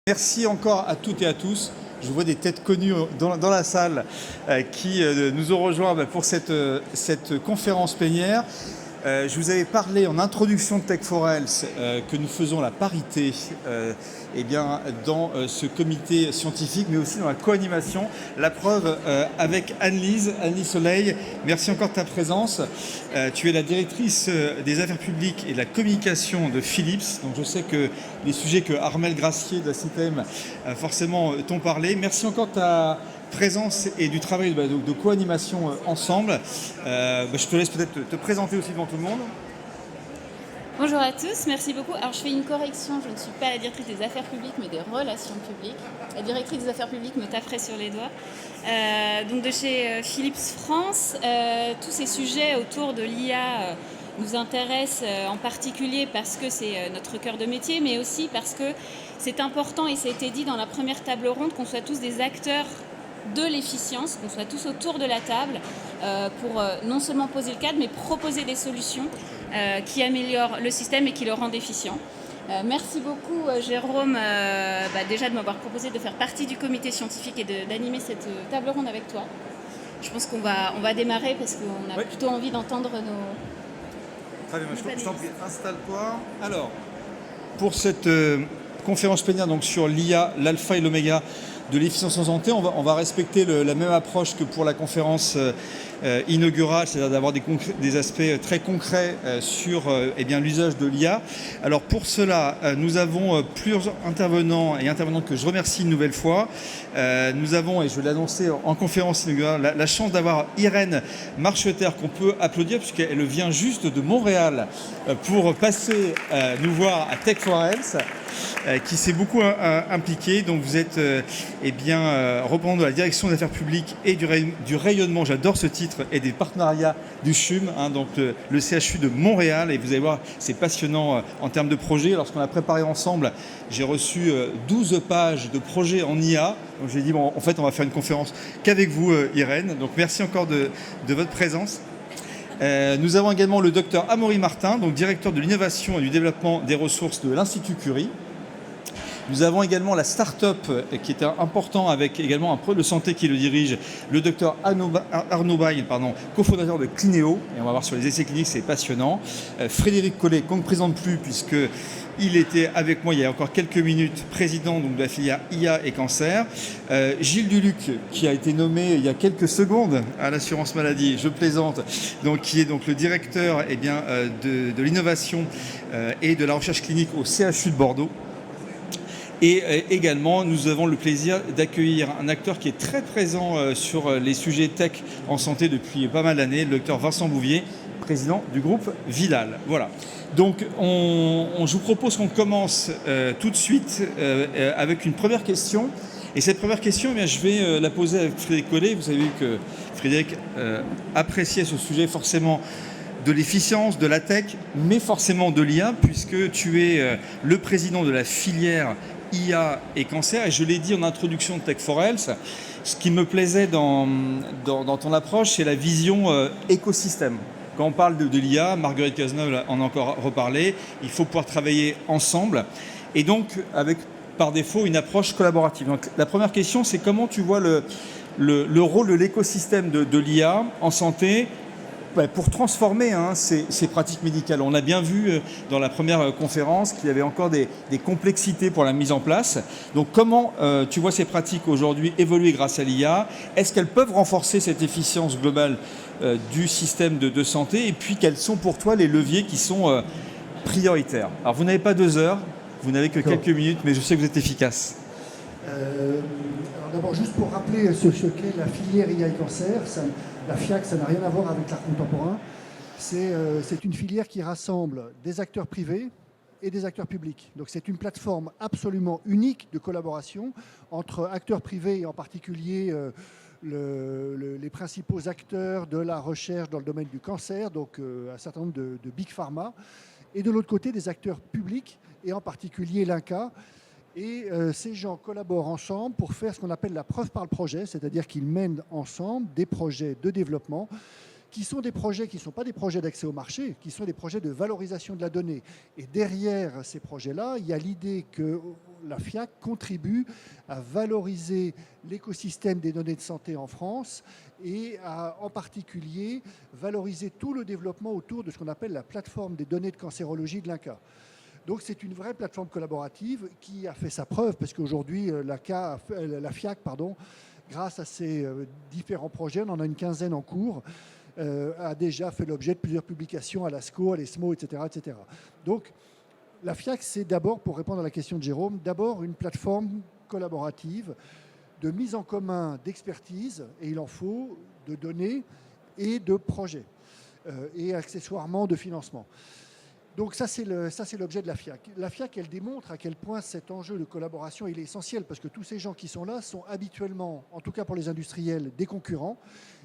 Merci encore à toutes et à tous. Je vois des têtes connues dans la salle qui nous ont rejoints pour cette conférence plénière. Je vous avais parlé en introduction de Tech4Health que nous faisons la parité dans ce comité scientifique, mais aussi dans la co-animation. La preuve avec Anne-Lise Soleil. Merci encore de ta présence. Tu es la directrice des affaires publiques et de la communication de Philips. Donc je sais que les sujets que Armelle Gracier de la CITEM forcément t'ont parlé. Merci encore de ta présence et du travail de co-animation ensemble. Je te laisse peut-être te présenter aussi devant tout le monde. Bonjour à tous, merci beaucoup. Alors je fais une correction, je ne suis pas la directrice des affaires publiques mais des relations publiques. La directrice des affaires publiques me taperait sur les doigts. Donc de chez Philips France, tous ces sujets autour de l'IA nous intéressent en particulier parce que c'est notre cœur de métier, mais aussi parce que c'est important, et ça a été dit dans la première table ronde, qu'on soit tous des acteurs de l'efficience, qu'on soit tous autour de la table pour non seulement poser le cadre, mais proposer des solutions qui améliorent le système et qui le rendent efficient. Merci beaucoup Jérôme déjà de m'avoir proposé de faire partie du comité scientifique et d'animer cette table ronde avec toi. Je pense qu'on va démarrer parce qu'on a plutôt envie d'entendre nos... Très bien, je t'en prie, installe-toi. Alors, pour cette conférence plénière donc, sur l'IA, l'alpha et l'oméga de l'efficience en santé, on va respecter la même approche que pour la conférence inaugurale, c'est-à-dire d'avoir des aspects très concrets sur l'usage de l'IA. Alors pour cela, nous avons plusieurs intervenants et intervenantes que je remercie une nouvelle fois. Nous avons, et je vais l'annoncer en conférence inaugurale, la chance d'avoir Irène Marcheter qu'on peut applaudir puisqu'elle vient juste de Montréal pour passer nous voir à Tech4Health. Qui s'est beaucoup impliqué. Donc vous êtes représentant de la direction des affaires publiques et du rayonnement, j'adore ce titre, et des partenariats du CHUM, donc le CHU de Montréal. Et vous allez voir, c'est passionnant en termes de projets. Lorsqu'on a préparé ensemble, j'ai reçu 12 pages de projets en IA. Donc j'ai dit, bon, en fait, on va faire une conférence qu'avec vous, Irène. Donc merci encore de votre présence. Nous avons également le docteur Amaury Martin, donc directeur de l'innovation et du développement des ressources de l'Institut Curie. Nous avons également la start-up qui est important avec également un pôle de santé qui le dirige, le docteur Arnaud Bail, cofondateur de Clinéo. Et on va voir sur les essais cliniques, c'est passionnant. Frédéric Collet, qu'on ne présente plus puisqu'il était avec moi il y a encore quelques minutes, président donc, de la filière IA et cancer. Gilles Duluc, qui a été nommé il y a quelques secondes à l'assurance maladie, je plaisante, donc, qui est donc le directeur de l'innovation et de la recherche clinique au CHU de Bordeaux. Et également, nous avons le plaisir d'accueillir un acteur qui est très présent sur les sujets tech en santé depuis pas mal d'années, le docteur Vincent Bouvier, président du groupe Vidal. Voilà. Donc, je vous propose qu'on commence tout de suite avec une première question. Et cette première question, je vais la poser avec Frédéric Collet. Vous avez vu que Frédéric appréciait ce sujet forcément de l'efficience, de la tech, mais forcément de l'IA, puisque tu es le président de la filière IA et cancer. Et je l'ai dit en introduction de Tech4Health, ce qui me plaisait dans ton approche, c'est la vision écosystème. Quand on parle de l'IA, Marguerite Cazeneuve en a encore reparlé, il faut pouvoir travailler ensemble. Et donc, avec par défaut une approche collaborative. Donc, la première question, c'est comment tu vois le rôle de l'écosystème de l'IA en santé pour transformer ces pratiques médicales. On a bien vu dans la première conférence qu'il y avait encore des complexités pour la mise en place. Donc comment tu vois ces pratiques aujourd'hui évoluer grâce à l'IA? Est-ce qu'elles peuvent renforcer cette efficience globale du système de santé? Et puis quels sont pour toi les leviers qui sont prioritaires? Alors vous n'avez pas 2 heures, vous n'avez que quelques minutes, mais je sais que vous êtes efficace. Alors d'abord, juste pour rappeler ce qu'est la filière IA et cancer, la FIAC, ça n'a rien à voir avec l'art contemporain. C'est une filière qui rassemble des acteurs privés et des acteurs publics. Donc c'est une plateforme absolument unique de collaboration entre acteurs privés et en particulier les principaux acteurs de la recherche dans le domaine du cancer, donc un certain nombre de big pharma, et de l'autre côté des acteurs publics et en particulier l'INCa. Et ces gens collaborent ensemble pour faire ce qu'on appelle la preuve par le projet, c'est-à-dire qu'ils mènent ensemble des projets de développement qui sont des projets qui ne sont pas des projets d'accès au marché, qui sont des projets de valorisation de la donnée. Et derrière ces projets-là, il y a l'idée que la FIAC contribue à valoriser l'écosystème des données de santé en France et à, en particulier, valoriser tout le développement autour de ce qu'on appelle la plateforme des données de cancérologie de l'INCa. Donc c'est une vraie plateforme collaborative qui a fait sa preuve, parce qu'aujourd'hui, la FIAC, grâce à ces différents projets, on en a une quinzaine en cours, a déjà fait l'objet de plusieurs publications à l'ASCO, à l'ESMO, etc., etc. Donc la FIAC, c'est d'abord, pour répondre à la question de Jérôme, d'abord une plateforme collaborative de mise en commun d'expertise, et il en faut, de données et de projets, et accessoirement de financement. Donc ça, c'est l'objet de la FIAC. La FIAC, elle démontre à quel point cet enjeu de collaboration il est essentiel, parce que tous ces gens qui sont là sont habituellement, en tout cas pour les industriels, des concurrents.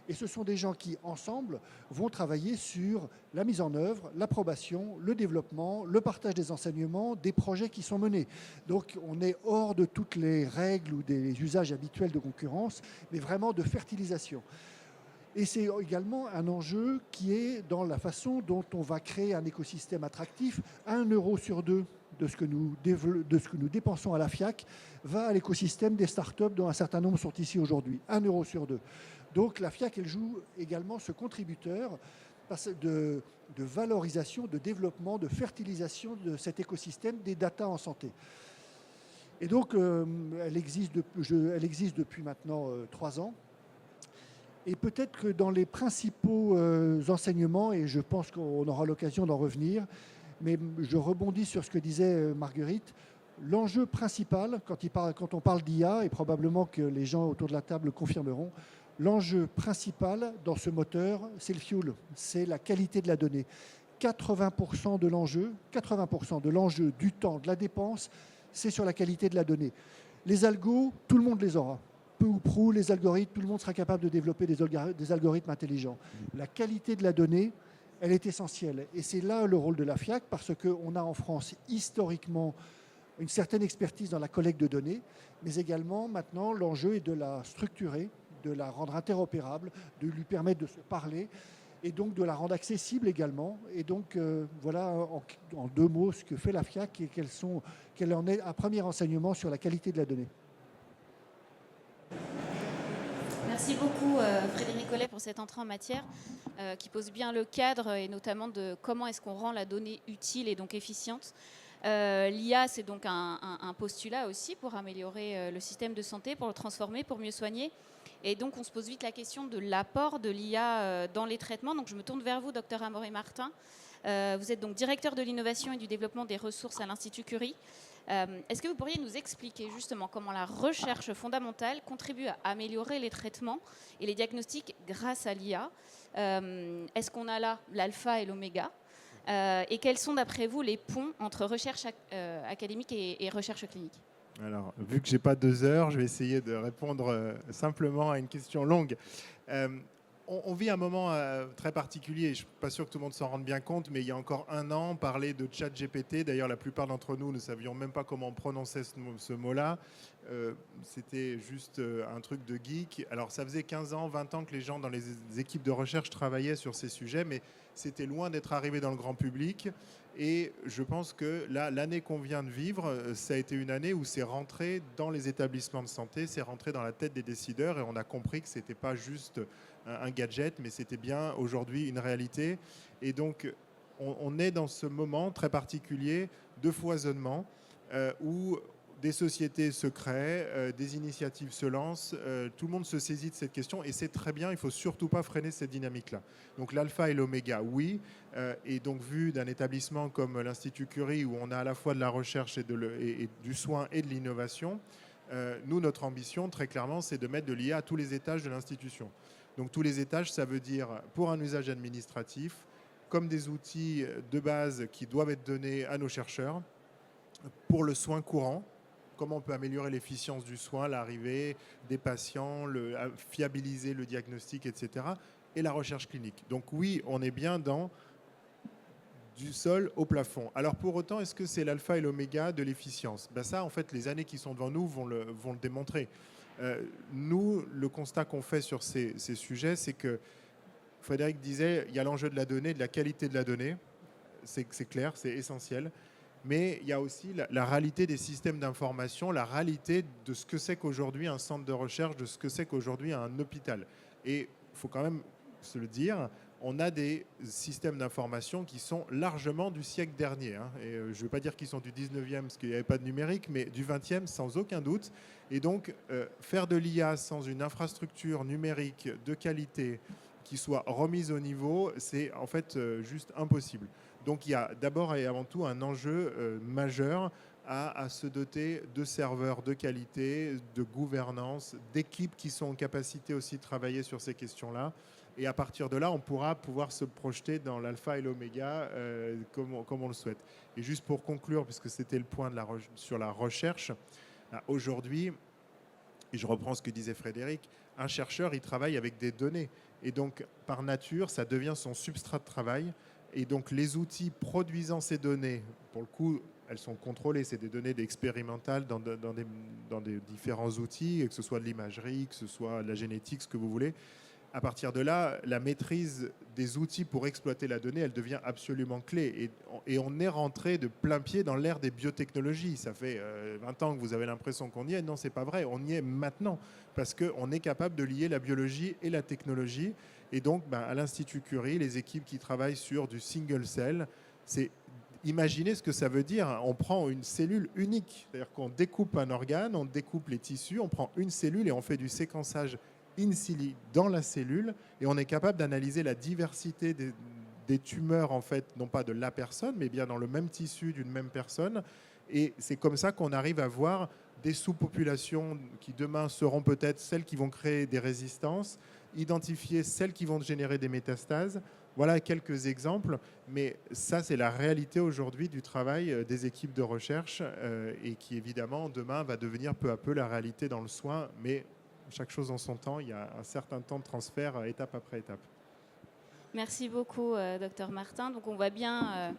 Et ce sont des gens qui, ensemble, vont travailler sur la mise en œuvre, l'approbation, le développement, le partage des enseignements, des projets qui sont menés. Donc on est hors de toutes les règles ou des usages habituels de concurrence, mais vraiment de fertilisation. Et c'est également un enjeu qui est dans la façon dont on va créer un écosystème attractif. 1 euro sur 2 de ce que nous dépensons à la FIAC va à l'écosystème des startups dont un certain nombre sont ici aujourd'hui. 1 euro sur 2. Donc la FIAC, elle joue également ce contributeur de valorisation, de développement, de fertilisation de cet écosystème des data en santé. Et donc elle existe depuis maintenant 3 ans. Et peut-être que dans les principaux enseignements, et je pense qu'on aura l'occasion d'en revenir, mais je rebondis sur ce que disait Marguerite, l'enjeu principal, quand on parle d'IA, et probablement que les gens autour de la table le confirmeront, l'enjeu principal dans ce moteur, c'est le fuel, c'est la qualité de la donnée. 80% de l'enjeu du temps, de la dépense, c'est sur la qualité de la donnée. Les algos, tout le monde les aura. Peu ou prou, les algorithmes, tout le monde sera capable de développer des algorithmes intelligents. La qualité de la donnée, elle est essentielle. Et c'est là le rôle de la FIAC, parce qu'on a en France historiquement une certaine expertise dans la collecte de données, mais également maintenant l'enjeu est de la structurer, de la rendre interopérable, de lui permettre de se parler, et donc de la rendre accessible également. Et donc voilà en 2 mots ce que fait la FIAC et quel en est un premier enseignement sur la qualité de la donnée. Merci beaucoup Frédéric Collet pour cette entrée en matière qui pose bien le cadre, et notamment de comment est-ce qu'on rend la donnée utile et donc efficiente. L'IA, c'est donc un postulat aussi pour améliorer le système de santé, pour le transformer, pour mieux soigner. Et donc on se pose vite la question de l'apport de l'IA dans les traitements. Donc je me tourne vers vous, docteur Amoré-Martin. Vous êtes donc directeur de l'innovation et du développement des ressources à l'Institut Curie. Est-ce que vous pourriez nous expliquer justement comment la recherche fondamentale contribue à améliorer les traitements et les diagnostics grâce à l'IA? Est-ce qu'on a là l'alpha et l'oméga? Et quels sont d'après vous les ponts entre recherche académique et recherche clinique? Alors, vu que je n'ai pas 2 heures, je vais essayer de répondre simplement à une question longue. On vit un moment très particulier. Je ne suis pas sûr que tout le monde s'en rende bien compte, mais il y a encore 1 an, parler de ChatGPT, d'ailleurs la plupart d'entre nous ne savions même pas comment on prononçait ce mot-là. C'était juste un truc de geek. Alors ça faisait 15 ans, 20 ans que les gens dans les équipes de recherche travaillaient sur ces sujets, mais c'était loin d'être arrivé dans le grand public. Et je pense que là, l'année qu'on vient de vivre, ça a été une année où c'est rentré dans les établissements de santé, c'est rentré dans la tête des décideurs, et on a compris que ce n'était pas juste un gadget, mais c'était bien aujourd'hui une réalité. Et donc, on est dans ce moment très particulier de foisonnement où des sociétés se créent, des initiatives se lancent, tout le monde se saisit de cette question, et c'est très bien, il ne faut surtout pas freiner cette dynamique-là. Donc l'alpha et l'oméga, oui, et donc vu d'un établissement comme l'Institut Curie, où on a à la fois de la recherche et du soin et de l'innovation, nous, notre ambition, très clairement, c'est de mettre de l'IA à tous les étages de l'institution. Donc tous les étages, ça veut dire pour un usage administratif, comme des outils de base qui doivent être donnés à nos chercheurs, pour le soin courant, comment on peut améliorer l'efficience du soin, l'arrivée des patients, fiabiliser le diagnostic, etc. Et la recherche clinique. Donc oui, on est bien dans du sol au plafond. Alors pour autant, est-ce que c'est l'alpha et l'oméga de l'efficience? Ça, en fait, les années qui sont devant nous vont le démontrer. Nous, le constat qu'on fait sur ces sujets, c'est que Frédéric disait, il y a l'enjeu de la donnée, de la qualité de la donnée. C'est clair, c'est essentiel. Mais il y a aussi la réalité des systèmes d'information, la réalité de ce que c'est qu'aujourd'hui un centre de recherche, de ce que c'est qu'aujourd'hui un hôpital. Et il faut quand même se le dire, on a des systèmes d'information qui sont largement du siècle dernier. Et je ne veux pas dire qu'ils sont du 19e parce qu'il n'y avait pas de numérique, mais du 20e sans aucun doute. Et donc, faire de l'IA sans une infrastructure numérique de qualité qui soit remise au niveau, c'est en fait juste impossible. Donc il y a d'abord et avant tout un enjeu majeur à se doter de serveurs de qualité, de gouvernance, d'équipes qui sont en capacité aussi de travailler sur ces questions-là. Et à partir de là, on pourra pouvoir se projeter dans l'alpha et l'oméga comme on le souhaite. Et juste pour conclure, puisque c'était le point sur la recherche, aujourd'hui, et je reprends ce que disait Frédéric, un chercheur, il travaille avec des données. Et donc, par nature, ça devient son substrat de travail. Et donc, les outils produisant ces données, pour le coup, elles sont contrôlées. C'est des données expérimentales dans des différents outils, que ce soit de l'imagerie, que ce soit de la génétique, ce que vous voulez. À partir de là, la maîtrise des outils pour exploiter la donnée, elle devient absolument clé. Et on est rentré de plein pied dans l'ère des biotechnologies. Ça fait 20 ans que vous avez l'impression qu'on y est. Non, c'est pas vrai. On y est maintenant parce qu'on est capable de lier la biologie et la technologie. Et donc, à l'Institut Curie, les équipes qui travaillent sur du single cell, imaginez ce que ça veut dire. On prend une cellule unique. C'est-à-dire qu'on découpe un organe, on découpe les tissus, on prend une cellule et on fait du séquençage in silico dans la cellule et on est capable d'analyser la diversité des tumeurs, en fait, non pas de la personne, mais bien dans le même tissu d'une même personne. Et c'est comme ça qu'on arrive à voir des sous-populations qui demain seront peut-être celles qui vont créer des résistances, identifier celles qui vont générer des métastases. Voilà quelques exemples, mais ça, c'est la réalité aujourd'hui du travail des équipes de recherche et qui, évidemment, demain va devenir peu à peu la réalité dans le soin, mais chaque chose en son temps, il y a un certain temps de transfert étape après étape. Merci beaucoup, Dr Martin. Donc on voit bien,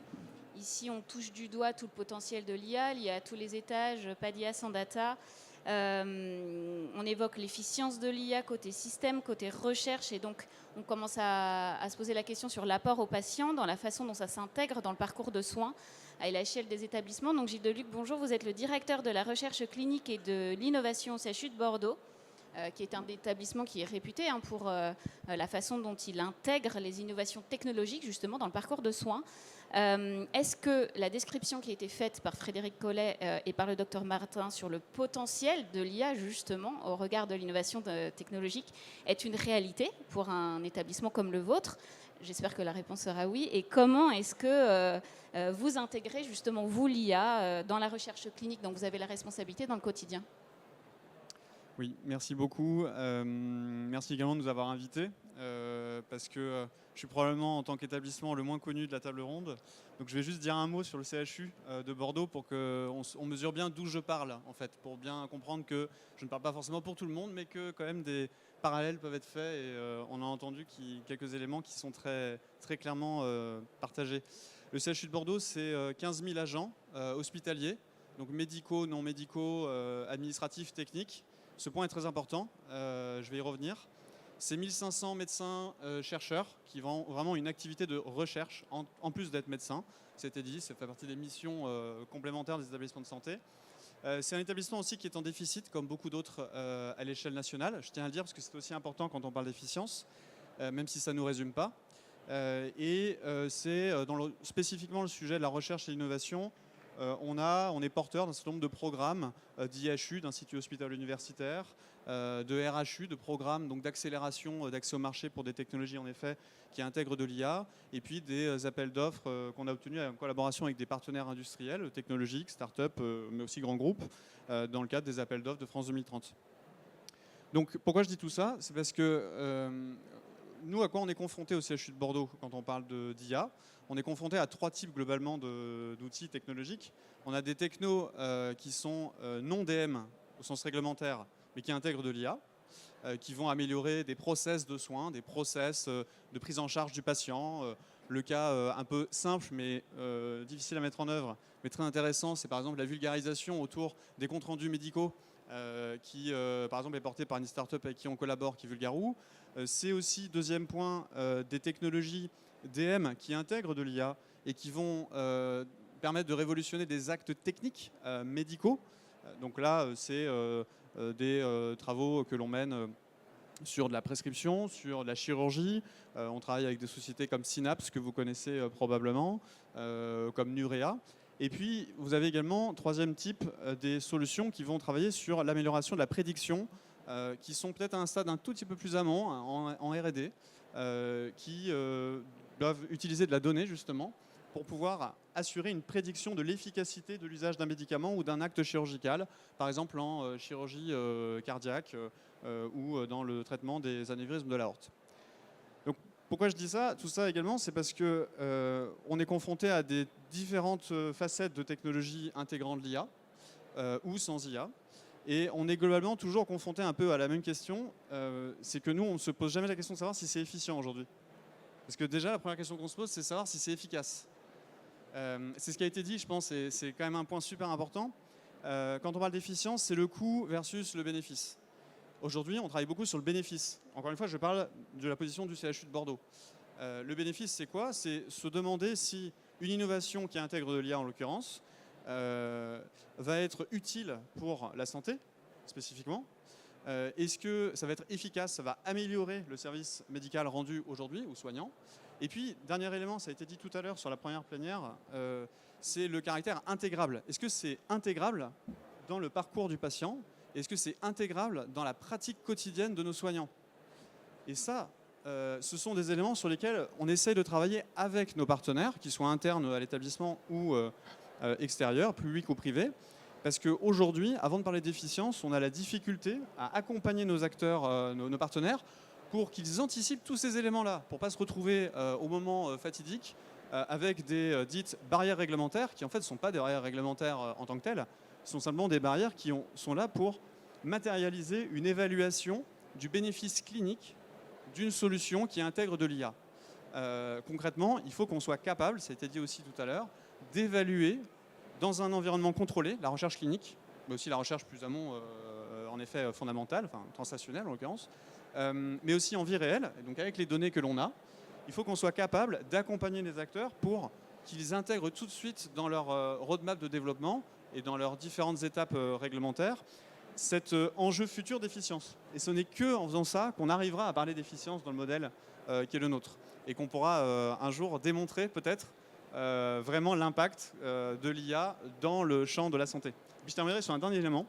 ici on touche du doigt tout le potentiel de l'IA. Il y a à tous les étages, pas d'IA sans data. On évoque l'efficience de l'IA côté système, côté recherche, et donc on commence à se poser la question sur l'apport aux patients, dans la façon dont ça s'intègre dans le parcours de soins à l'échelle des établissements. Donc Gilles Deluc, bonjour, vous êtes le directeur de la recherche clinique et de l'innovation au CHU de Bordeaux, qui est un établissement qui est réputé pour la façon dont il intègre les innovations technologiques justement dans le parcours de soins. Est-ce que la description qui a été faite par Frédéric Collet et par le docteur Martin sur le potentiel de l'IA justement au regard de l'innovation technologique est une réalité pour un établissement comme le vôtre? J'espère que la réponse sera oui. Et comment est-ce que vous intégrez justement, vous, l'IA dans la recherche clinique dont vous avez la responsabilité dans le quotidien? Oui, merci beaucoup. Merci également de nous avoir invités parce que je suis probablement en tant qu'établissement le moins connu de la table ronde. Donc je vais juste dire un mot sur le CHU de Bordeaux pour qu'on mesure bien d'où je parle en fait, pour bien comprendre que je ne parle pas forcément pour tout le monde, mais que quand même des parallèles peuvent être faits et on a entendu quelques éléments qui sont très, très clairement partagés. Le CHU de Bordeaux, c'est 15 000 agents hospitaliers, donc médicaux, non médicaux, administratifs, techniques. Ce point est très important, je vais y revenir. C'est 1500 médecins chercheurs qui ont vraiment une activité de recherche en plus d'être médecins. C'était dit, ça fait partie des missions complémentaires des établissements de santé. C'est un établissement aussi qui est en déficit, comme beaucoup d'autres à l'échelle nationale. Je tiens à le dire parce que c'est aussi important quand on parle d'efficience, même si ça ne nous résume pas. C'est spécifiquement le sujet de la recherche et l'innovation. On est porteur d'un certain nombre de programmes d'IHU, d'instituts hospitalo universitaires, de RHU, de programmes d'accélération d'accès au marché pour des technologies en effet qui intègrent de l'IA, et puis des appels d'offres qu'on a obtenus en collaboration avec des partenaires industriels, technologiques, start-up, mais aussi grands groupes, dans le cadre des appels d'offres de France 2030. Donc pourquoi je dis tout ça? C'est parce que nous, à quoi on est confronté au CHU de Bordeaux quand on parle d'IA? On est confronté à trois types globalement d'outils technologiques. On a des technos qui sont non DM au sens réglementaire, mais qui intègrent de l'IA, qui vont améliorer des process de soins, des process de prise en charge du patient. Le cas un peu simple, mais difficile à mettre en œuvre, mais très intéressant, c'est par exemple la vulgarisation autour des comptes rendus médicaux qui, par exemple, est porté par une startup avec qui on collabore, qui est Vulgaroo. C'est aussi, deuxième point, des technologies DM qui intègrent de l'IA et qui vont permettre de révolutionner des actes techniques médicaux. Donc là, c'est des travaux que l'on mène sur de la prescription, sur de la chirurgie. On travaille avec des sociétés comme Synapse, que vous connaissez probablement, comme Nurea. Et puis, vous avez également, troisième type, des solutions qui vont travailler sur l'amélioration de la prédiction, qui sont peut-être à un stade un tout petit peu plus amont, en R&D, qui doivent utiliser de la donnée, justement, pour pouvoir assurer une prédiction de l'efficacité de l'usage d'un médicament ou d'un acte chirurgical, par exemple en chirurgie cardiaque ou dans le traitement des anévrismes de l'aorte. Donc, pourquoi je dis ça? Tout ça également, c'est parce que on est confronté à des différentes facettes de technologies intégrant de l'IA ou sans IA. Et on est globalement toujours confronté un peu à la même question, c'est que nous, on ne se pose jamais la question de savoir si c'est efficient aujourd'hui. Parce que déjà, la première question qu'on se pose, c'est de savoir si c'est efficace. C'est ce qui a été dit, je pense, et c'est quand même un point super important. Quand on parle d'efficience, c'est le coût versus le bénéfice. Aujourd'hui, on travaille beaucoup sur le bénéfice. Encore une fois, je parle de la position du CHU de Bordeaux. Le bénéfice, c'est quoi? C'est se demander si une innovation qui intègre de l'IA, en l'occurrence, va être utile pour la santé, spécifiquement. Est-ce que ça va être efficace? Ça va améliorer le service médical rendu aujourd'hui aux soignants? Et puis, dernier élément, ça a été dit tout à l'heure sur la première plénière, c'est le caractère intégrable. Est-ce que c'est intégrable dans le parcours du patient? Est-ce que c'est intégrable dans la pratique quotidienne de nos soignants? Et ça, ce sont des éléments sur lesquels on essaye de travailler avec nos partenaires, qu'ils soient internes à l'établissement ou extérieurs, publics ou privés. Parce qu'aujourd'hui, avant de parler d'efficience, on a la difficulté à accompagner nos acteurs, nos partenaires, pour qu'ils anticipent tous ces éléments-là, pour ne pas se retrouver au moment fatidique avec des dites barrières réglementaires, qui en fait ne sont pas des barrières réglementaires en tant que telles, ce sont simplement des barrières qui sont là pour matérialiser une évaluation du bénéfice clinique d'une solution qui intègre de l'IA. Concrètement, il faut qu'on soit capable, ça a été dit aussi tout à l'heure, d'évaluer dans un environnement contrôlé la recherche clinique, mais aussi la recherche plus amont, en effet fondamentale, enfin translationnelle en l'occurrence, mais aussi en vie réelle, donc avec les données que l'on a. Il faut qu'on soit capable d'accompagner les acteurs pour qu'ils intègrent tout de suite dans leur roadmap de développement et dans leurs différentes étapes réglementaires cet enjeu futur d'efficience. Et ce n'est qu'en faisant ça qu'on arrivera à parler d'efficience dans le modèle qui est le nôtre et qu'on pourra un jour démontrer peut-être vraiment l'impact de l'IA dans le champ de la santé. Puis je terminerai sur un dernier élément,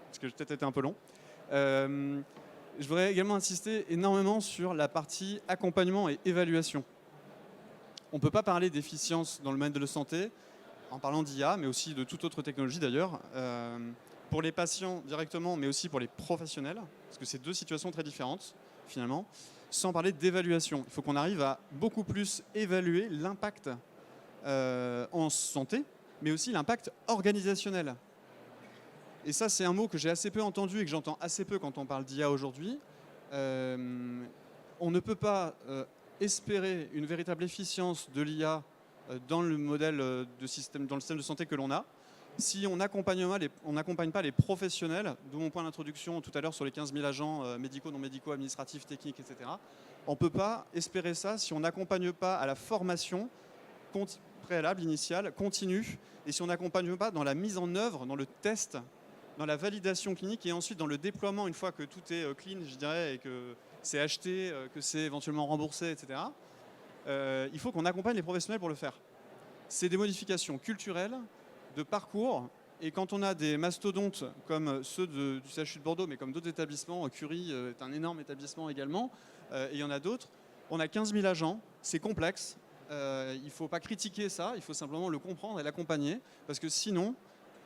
parce que j'ai peut-être été un peu long. Je voudrais également insister énormément sur la partie accompagnement et évaluation. On ne peut pas parler d'efficience dans le domaine de la santé en parlant d'IA, mais aussi de toute autre technologie d'ailleurs, pour les patients directement, mais aussi pour les professionnels, parce que c'est deux situations très différentes finalement, sans parler d'évaluation. Il faut qu'on arrive à beaucoup plus évaluer l'impact en santé, mais aussi l'impact organisationnel. Et ça, c'est un mot que j'ai assez peu entendu et que j'entends assez peu quand on parle d'IA aujourd'hui. On ne peut pas espérer une véritable efficience de l'IA dans le modèle de système, dans le système de santé que l'on a, si on n'accompagne pas les professionnels, d'où mon point d'introduction tout à l'heure sur les 15 000 agents médicaux, non médicaux, administratifs, techniques, etc. On ne peut pas espérer ça si on n'accompagne pas à la formation préalable, initiale, continue, et si on n'accompagne pas dans la mise en œuvre, dans le test, dans la validation clinique et ensuite dans le déploiement une fois que tout est clean, je dirais, et que c'est acheté, que c'est éventuellement remboursé, etc. Il faut qu'on accompagne les professionnels pour le faire. C'est des modifications culturelles, de parcours, et quand on a des mastodontes comme ceux du CHU de Bordeaux, mais comme d'autres établissements, Curie est un énorme établissement également, et il y en a d'autres, on a 15 000 agents, c'est complexe, il ne faut pas critiquer ça, il faut simplement le comprendre et l'accompagner, parce que sinon,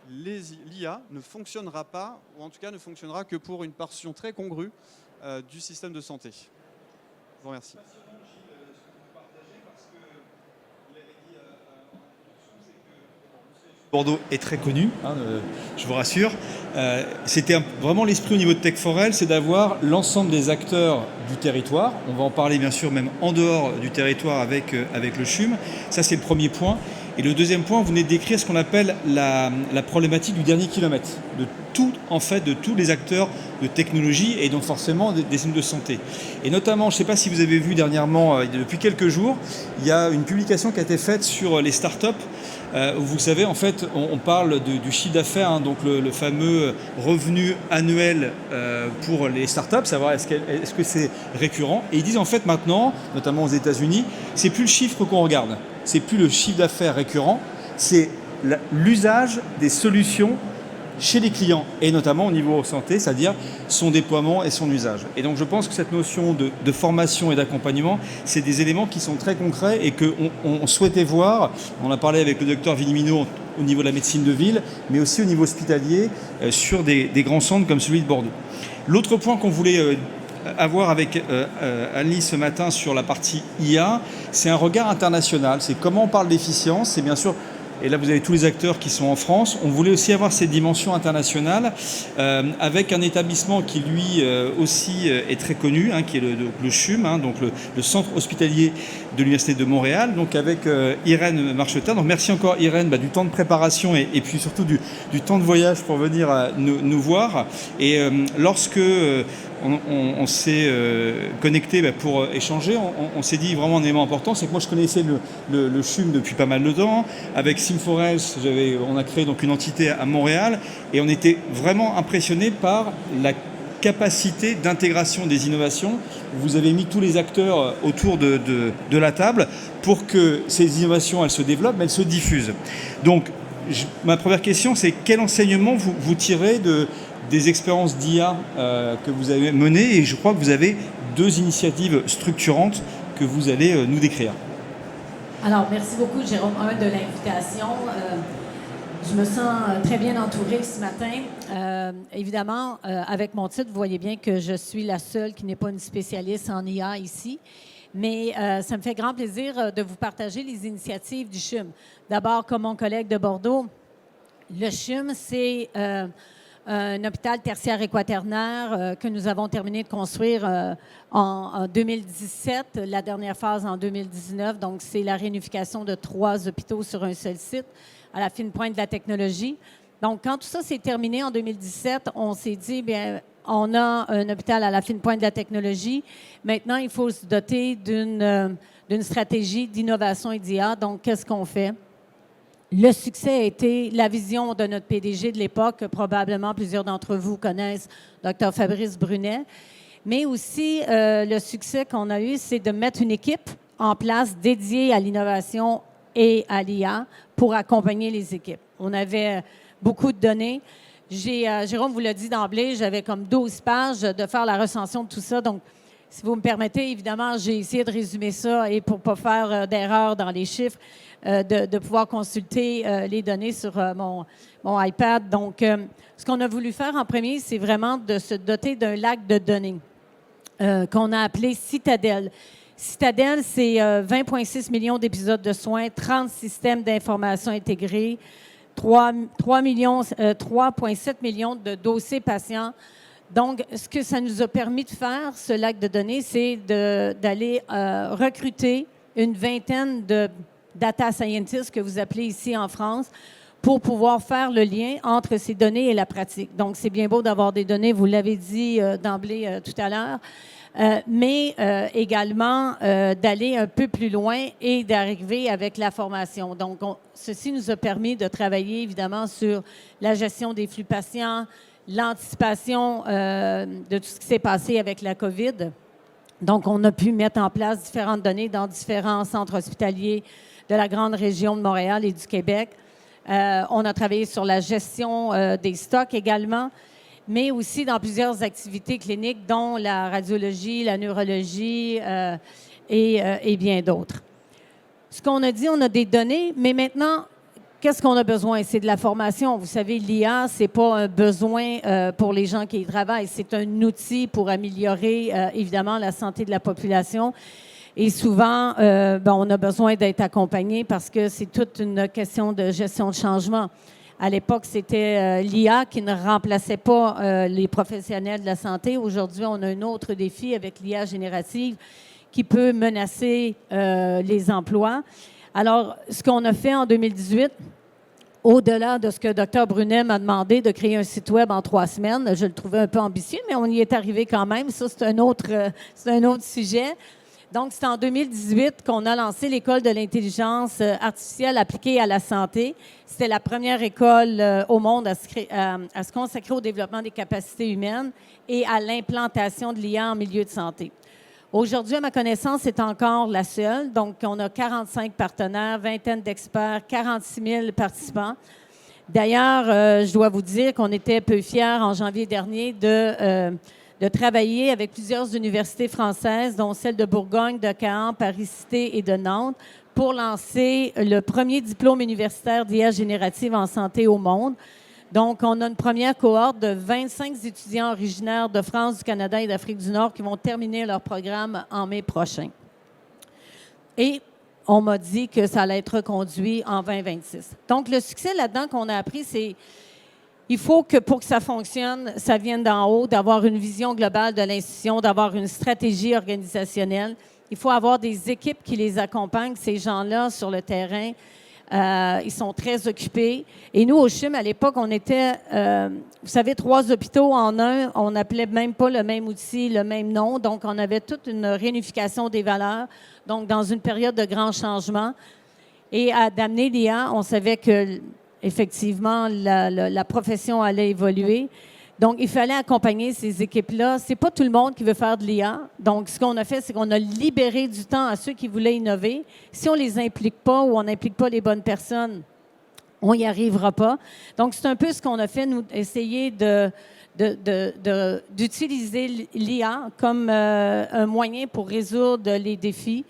l'IA ne fonctionnera pas, ou en tout cas ne fonctionnera que pour une portion très congrue du système de santé. Je vous remercie. Bordeaux est très connu, hein, je vous rassure. C'était vraiment l'esprit au niveau de Tech4L, c'est d'avoir l'ensemble des acteurs du territoire. On va en parler bien sûr même en dehors du territoire avec le CHUM. Ça, c'est le premier point. Et le deuxième point, vous venez de décrire ce qu'on appelle la problématique du dernier kilomètre, de tout, en fait, de tous les acteurs de technologie et donc forcément des systèmes de santé. Et notamment, je ne sais pas si vous avez vu dernièrement, depuis quelques jours, il y a une publication qui a été faite sur les startups. Où vous savez, en fait, on parle du chiffre d'affaires, hein, donc le fameux revenu annuel pour les startups, savoir est-ce que c'est récurrent. Et ils disent en fait maintenant, notamment aux États-Unis, c'est plus le chiffre qu'on regarde, c'est plus le chiffre d'affaires récurrent, c'est l'usage des solutions chez les clients, et notamment au niveau santé, c'est-à-dire son déploiement et son usage. Et donc je pense que cette notion de formation et d'accompagnement, c'est des éléments qui sont très concrets et qu'on souhaitait voir. On a parlé avec le docteur Villimino au niveau de la médecine de ville, mais aussi au niveau hospitalier sur des grands centres comme celui de Bordeaux. L'autre point qu'on voulait avoir avec Anne-Lise ce matin sur la partie IA, c'est un regard international. C'est comment on parle d'efficience, c'est bien sûr. Et là, vous avez tous les acteurs qui sont en France. On voulait aussi avoir cette dimension internationale avec un établissement qui, lui, aussi est très connu, hein, qui est le CHUM, hein, donc le Centre hospitalier de l'Université de Montréal, donc avec Irène Marchetin. Donc merci encore, Irène, du temps de préparation et puis surtout du temps de voyage pour venir nous voir. Et lorsque on s'est connecté pour échanger, on s'est dit vraiment un élément important, c'est que moi je connaissais le CHUM depuis pas mal de temps. Avec Sim4Health, on a créé donc une entité à Montréal et on était vraiment impressionné par la capacité d'intégration des innovations. Vous avez mis tous les acteurs autour de la table pour que ces innovations, elles se développent, mais elles se diffusent. Donc, ma première question, c'est quel enseignement vous tirez des expériences d'IA que vous avez menées, et je crois que vous avez 2 initiatives structurantes que vous allez nous décrire. Alors, merci beaucoup, Jérôme, de l'invitation. Je me sens très bien entourée ce matin. Évidemment, avec mon titre, vous voyez bien que je suis la seule qui n'est pas une spécialiste en IA ici. Mais ça me fait grand plaisir de vous partager les initiatives du CHUM. D'abord, comme mon collègue de Bordeaux, le CHUM, c'est un hôpital tertiaire et quaternaire que nous avons terminé de construire en 2017, la dernière phase en 2019. Donc, c'est la réunification de 3 hôpitaux sur un seul site, à la fine pointe de la technologie. Donc, quand tout ça s'est terminé en 2017, on s'est dit, bien, on a un hôpital à la fine pointe de la technologie. Maintenant, il faut se doter d'une stratégie d'innovation et d'IA. Donc, qu'est-ce qu'on fait? Le succès a été la vision de notre PDG de l'époque, que probablement plusieurs d'entre vous connaissent, Dr. Fabrice Brunet. Mais aussi, le succès qu'on a eu, c'est de mettre une équipe en place dédiée à l'innovation et à l'IA pour accompagner les équipes. On avait beaucoup de données. Jérôme vous l'a dit d'emblée, j'avais comme 12 pages de faire la recension de tout ça. Donc, si vous me permettez, évidemment, j'ai essayé de résumer ça et pour ne pas faire d'erreur dans les chiffres, de pouvoir consulter les données sur mon iPad. Donc, ce qu'on a voulu faire en premier, c'est vraiment de se doter d'un lac de données qu'on a appelé Citadel. Citadel, c'est 20,6 millions d'épisodes de soins, 30 systèmes d'information intégrés, 3,7 millions de dossiers patients. Donc, ce que ça nous a permis de faire, ce lac de données, c'est d'aller recruter une vingtaine de data scientists que vous appelez ici en France pour pouvoir faire le lien entre ces données et la pratique. Donc, c'est bien beau d'avoir des données, vous l'avez dit d'emblée tout à l'heure, mais également d'aller un peu plus loin et d'arriver avec la formation. Donc, ceci nous a permis de travailler évidemment sur la gestion des flux patients, l'anticipation de tout ce qui s'est passé avec la COVID. Donc, on a pu mettre en place différentes données dans différents centres hospitaliers de la grande région de Montréal et du Québec. On a travaillé sur la gestion des stocks également, mais aussi dans plusieurs activités cliniques, dont la radiologie, la neurologie et bien d'autres. Ce qu'on a dit, on a des données, mais maintenant, qu'est-ce qu'on a besoin? C'est de la formation. Vous savez, l'IA, ce n'est pas un besoin pour les gens qui y travaillent. C'est un outil pour améliorer, évidemment, la santé de la population. Et souvent, on a besoin d'être accompagné parce que c'est toute une question de gestion de changement. À l'époque, c'était l'IA qui ne remplaçait pas les professionnels de la santé. Aujourd'hui, on a un autre défi avec l'IA générative qui peut menacer les emplois. Alors, ce qu'on a fait en 2018, au-delà de ce que Dr Brunet m'a demandé de créer un site web en 3 semaines, je le trouvais un peu ambitieux, mais on y est arrivé quand même. Ça, c'est un autre sujet. Donc, c'est en 2018 qu'on a lancé l'École de l'intelligence artificielle appliquée à la santé. C'était la première école au monde à se consacrer au développement des capacités humaines et à l'implantation de l'IA en milieu de santé. Aujourd'hui, à ma connaissance, c'est encore la seule. Donc, on a 45 partenaires, vingtaine d'experts, 46 000 participants. D'ailleurs, je dois vous dire qu'on était peu fiers en janvier dernier de travailler avec plusieurs universités françaises, dont celle de Bourgogne, de Caen, Paris-Cité et de Nantes, pour lancer le premier diplôme universitaire d'IA générative en santé au monde. Donc, on a une première cohorte de 25 étudiants originaires de France, du Canada et d'Afrique du Nord qui vont terminer leur programme en mai prochain. Et on m'a dit que ça allait être reconduit en 2026. Donc, le succès là-dedans qu'on a appris, c'est il faut que pour que ça fonctionne, ça vienne d'en haut, d'avoir une vision globale de l'institution, d'avoir une stratégie organisationnelle. Il faut avoir des équipes qui les accompagnent, ces gens-là, sur le terrain. Ils sont très occupés. Et nous, au CHUM, à l'époque, on était, vous savez, 3 hôpitaux en un. On n'appelait même pas le même outil, le même nom. Donc, on avait toute une réunification des valeurs. Donc, dans une période de grands changements. Et d'amener l'IA, on savait que effectivement, la profession allait évoluer. Donc, il fallait accompagner ces équipes-là. Ce n'est pas tout le monde qui veut faire de l'IA. Donc, ce qu'on a fait, c'est qu'on a libéré du temps à ceux qui voulaient innover. Si on ne les implique pas ou on n'implique pas les bonnes personnes, on n'y arrivera pas. Donc, c'est un peu ce qu'on a fait, nous, essayer d'utiliser l'IA comme un moyen pour résoudre les défis.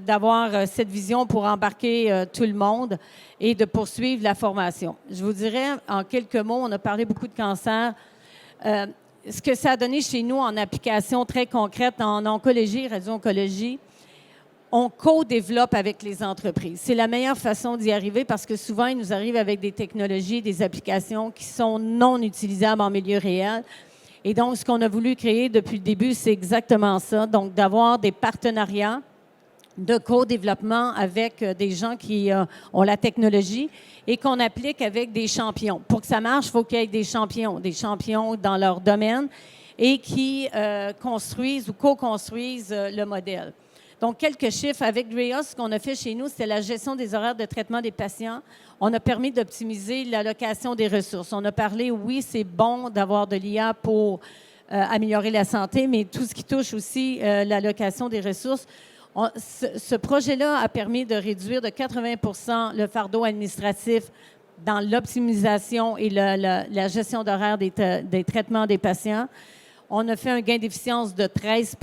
D'avoir cette vision pour embarquer tout le monde et de poursuivre la formation. Je vous dirais, en quelques mots, on a parlé beaucoup de cancer. Ce que ça a donné chez nous en application très concrète en oncologie, radio-oncologie, on co-développe avec les entreprises. C'est la meilleure façon d'y arriver parce que souvent, ils nous arrivent avec des technologies, des applications qui sont non utilisables en milieu réel. Et donc, ce qu'on a voulu créer depuis le début, c'est exactement ça. Donc, d'avoir des partenariats de co-développement avec des gens qui ont la technologie et qu'on applique avec des champions. Pour que ça marche, il faut qu'il y ait des champions dans leur domaine et qui construisent ou co-construisent le modèle. Donc, quelques chiffres. Avec Drea, ce qu'on a fait chez nous, c'était la gestion des horaires de traitement des patients. On a permis d'optimiser l'allocation des ressources. On a parlé, oui, c'est bon d'avoir de l'IA pour améliorer la santé, mais tout ce qui touche aussi l'allocation des ressources. Ce projet-là a permis de réduire de 80 le fardeau administratif dans l'optimisation et la gestion d'horaire des traitements des patients. On a fait un gain d'efficience de 13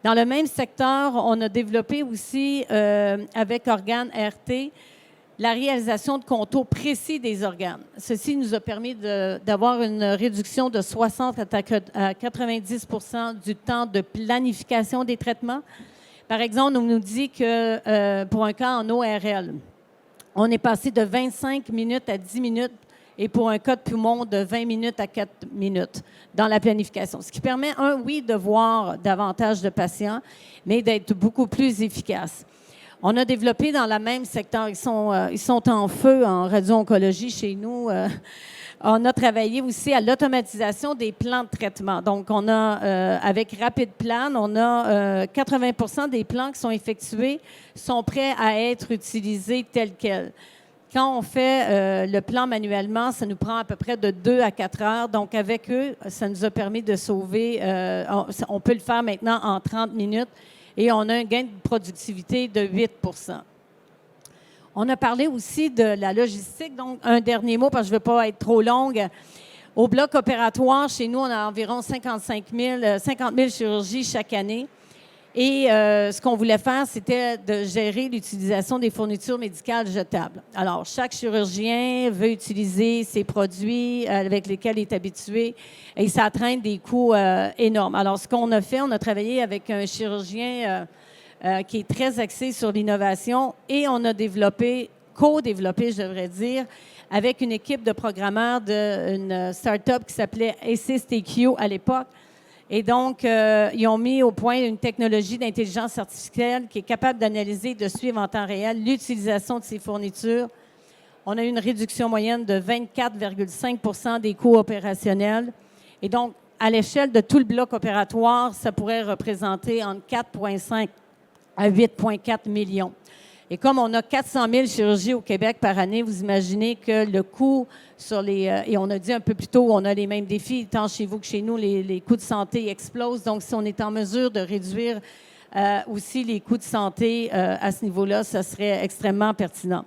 Dans le même secteur, on a développé aussi, avec Organes RT, la réalisation de contours précis des organes. Ceci nous a permis d'avoir une réduction de 60 à 90 du temps de planification des traitements. Par exemple, on nous dit que pour un cas en ORL, on est passé de 25 minutes à 10 minutes et pour un cas de poumon, de 20 minutes à 4 minutes dans la planification. Ce qui permet, oui, de voir davantage de patients, mais d'être beaucoup plus efficace. On a développé dans le même secteur, ils sont en feu en radio-oncologie chez nous. On a travaillé aussi à l'automatisation des plans de traitement. Donc, on a, avec RapidPlan, on a 80 des plans qui sont effectués sont prêts à être utilisés tels quels. Quand on fait le plan manuellement, ça nous prend à peu près de 2 à 4 heures. Donc, avec eux, ça nous a permis de sauver, on peut le faire maintenant en 30 minutes et on a un gain de productivité de 8 On a parlé aussi de la logistique. Donc, un dernier mot, parce que je ne veux pas être trop longue. Au bloc opératoire, chez nous, on a environ 50 000 chirurgies chaque année. Et ce qu'on voulait faire, c'était de gérer l'utilisation des fournitures médicales jetables. Alors, chaque chirurgien veut utiliser ses produits avec lesquels il est habitué et ça entraîne des coûts énormes. Alors, ce qu'on a fait, on a travaillé avec un chirurgien qui est très axé sur l'innovation et on a co-développé, je devrais dire, avec une équipe de programmeurs d'une start-up qui s'appelait AssistEQ à l'époque. Et donc, ils ont mis au point une technologie d'intelligence artificielle qui est capable d'analyser et de suivre en temps réel l'utilisation de ces fournitures. On a eu une réduction moyenne de 24,5 % des coûts opérationnels. Et donc, à l'échelle de tout le bloc opératoire, ça pourrait représenter entre 4,5 à 8,4 millions. Et comme on a 400 000 chirurgies au Québec par année, vous imaginez que le coût sur les... et on a dit un peu plus tôt, on a les mêmes défis, tant chez vous que chez nous, les coûts de santé explosent. Donc, si on est en mesure de réduire aussi les coûts de santé à ce niveau-là, ça serait extrêmement pertinent.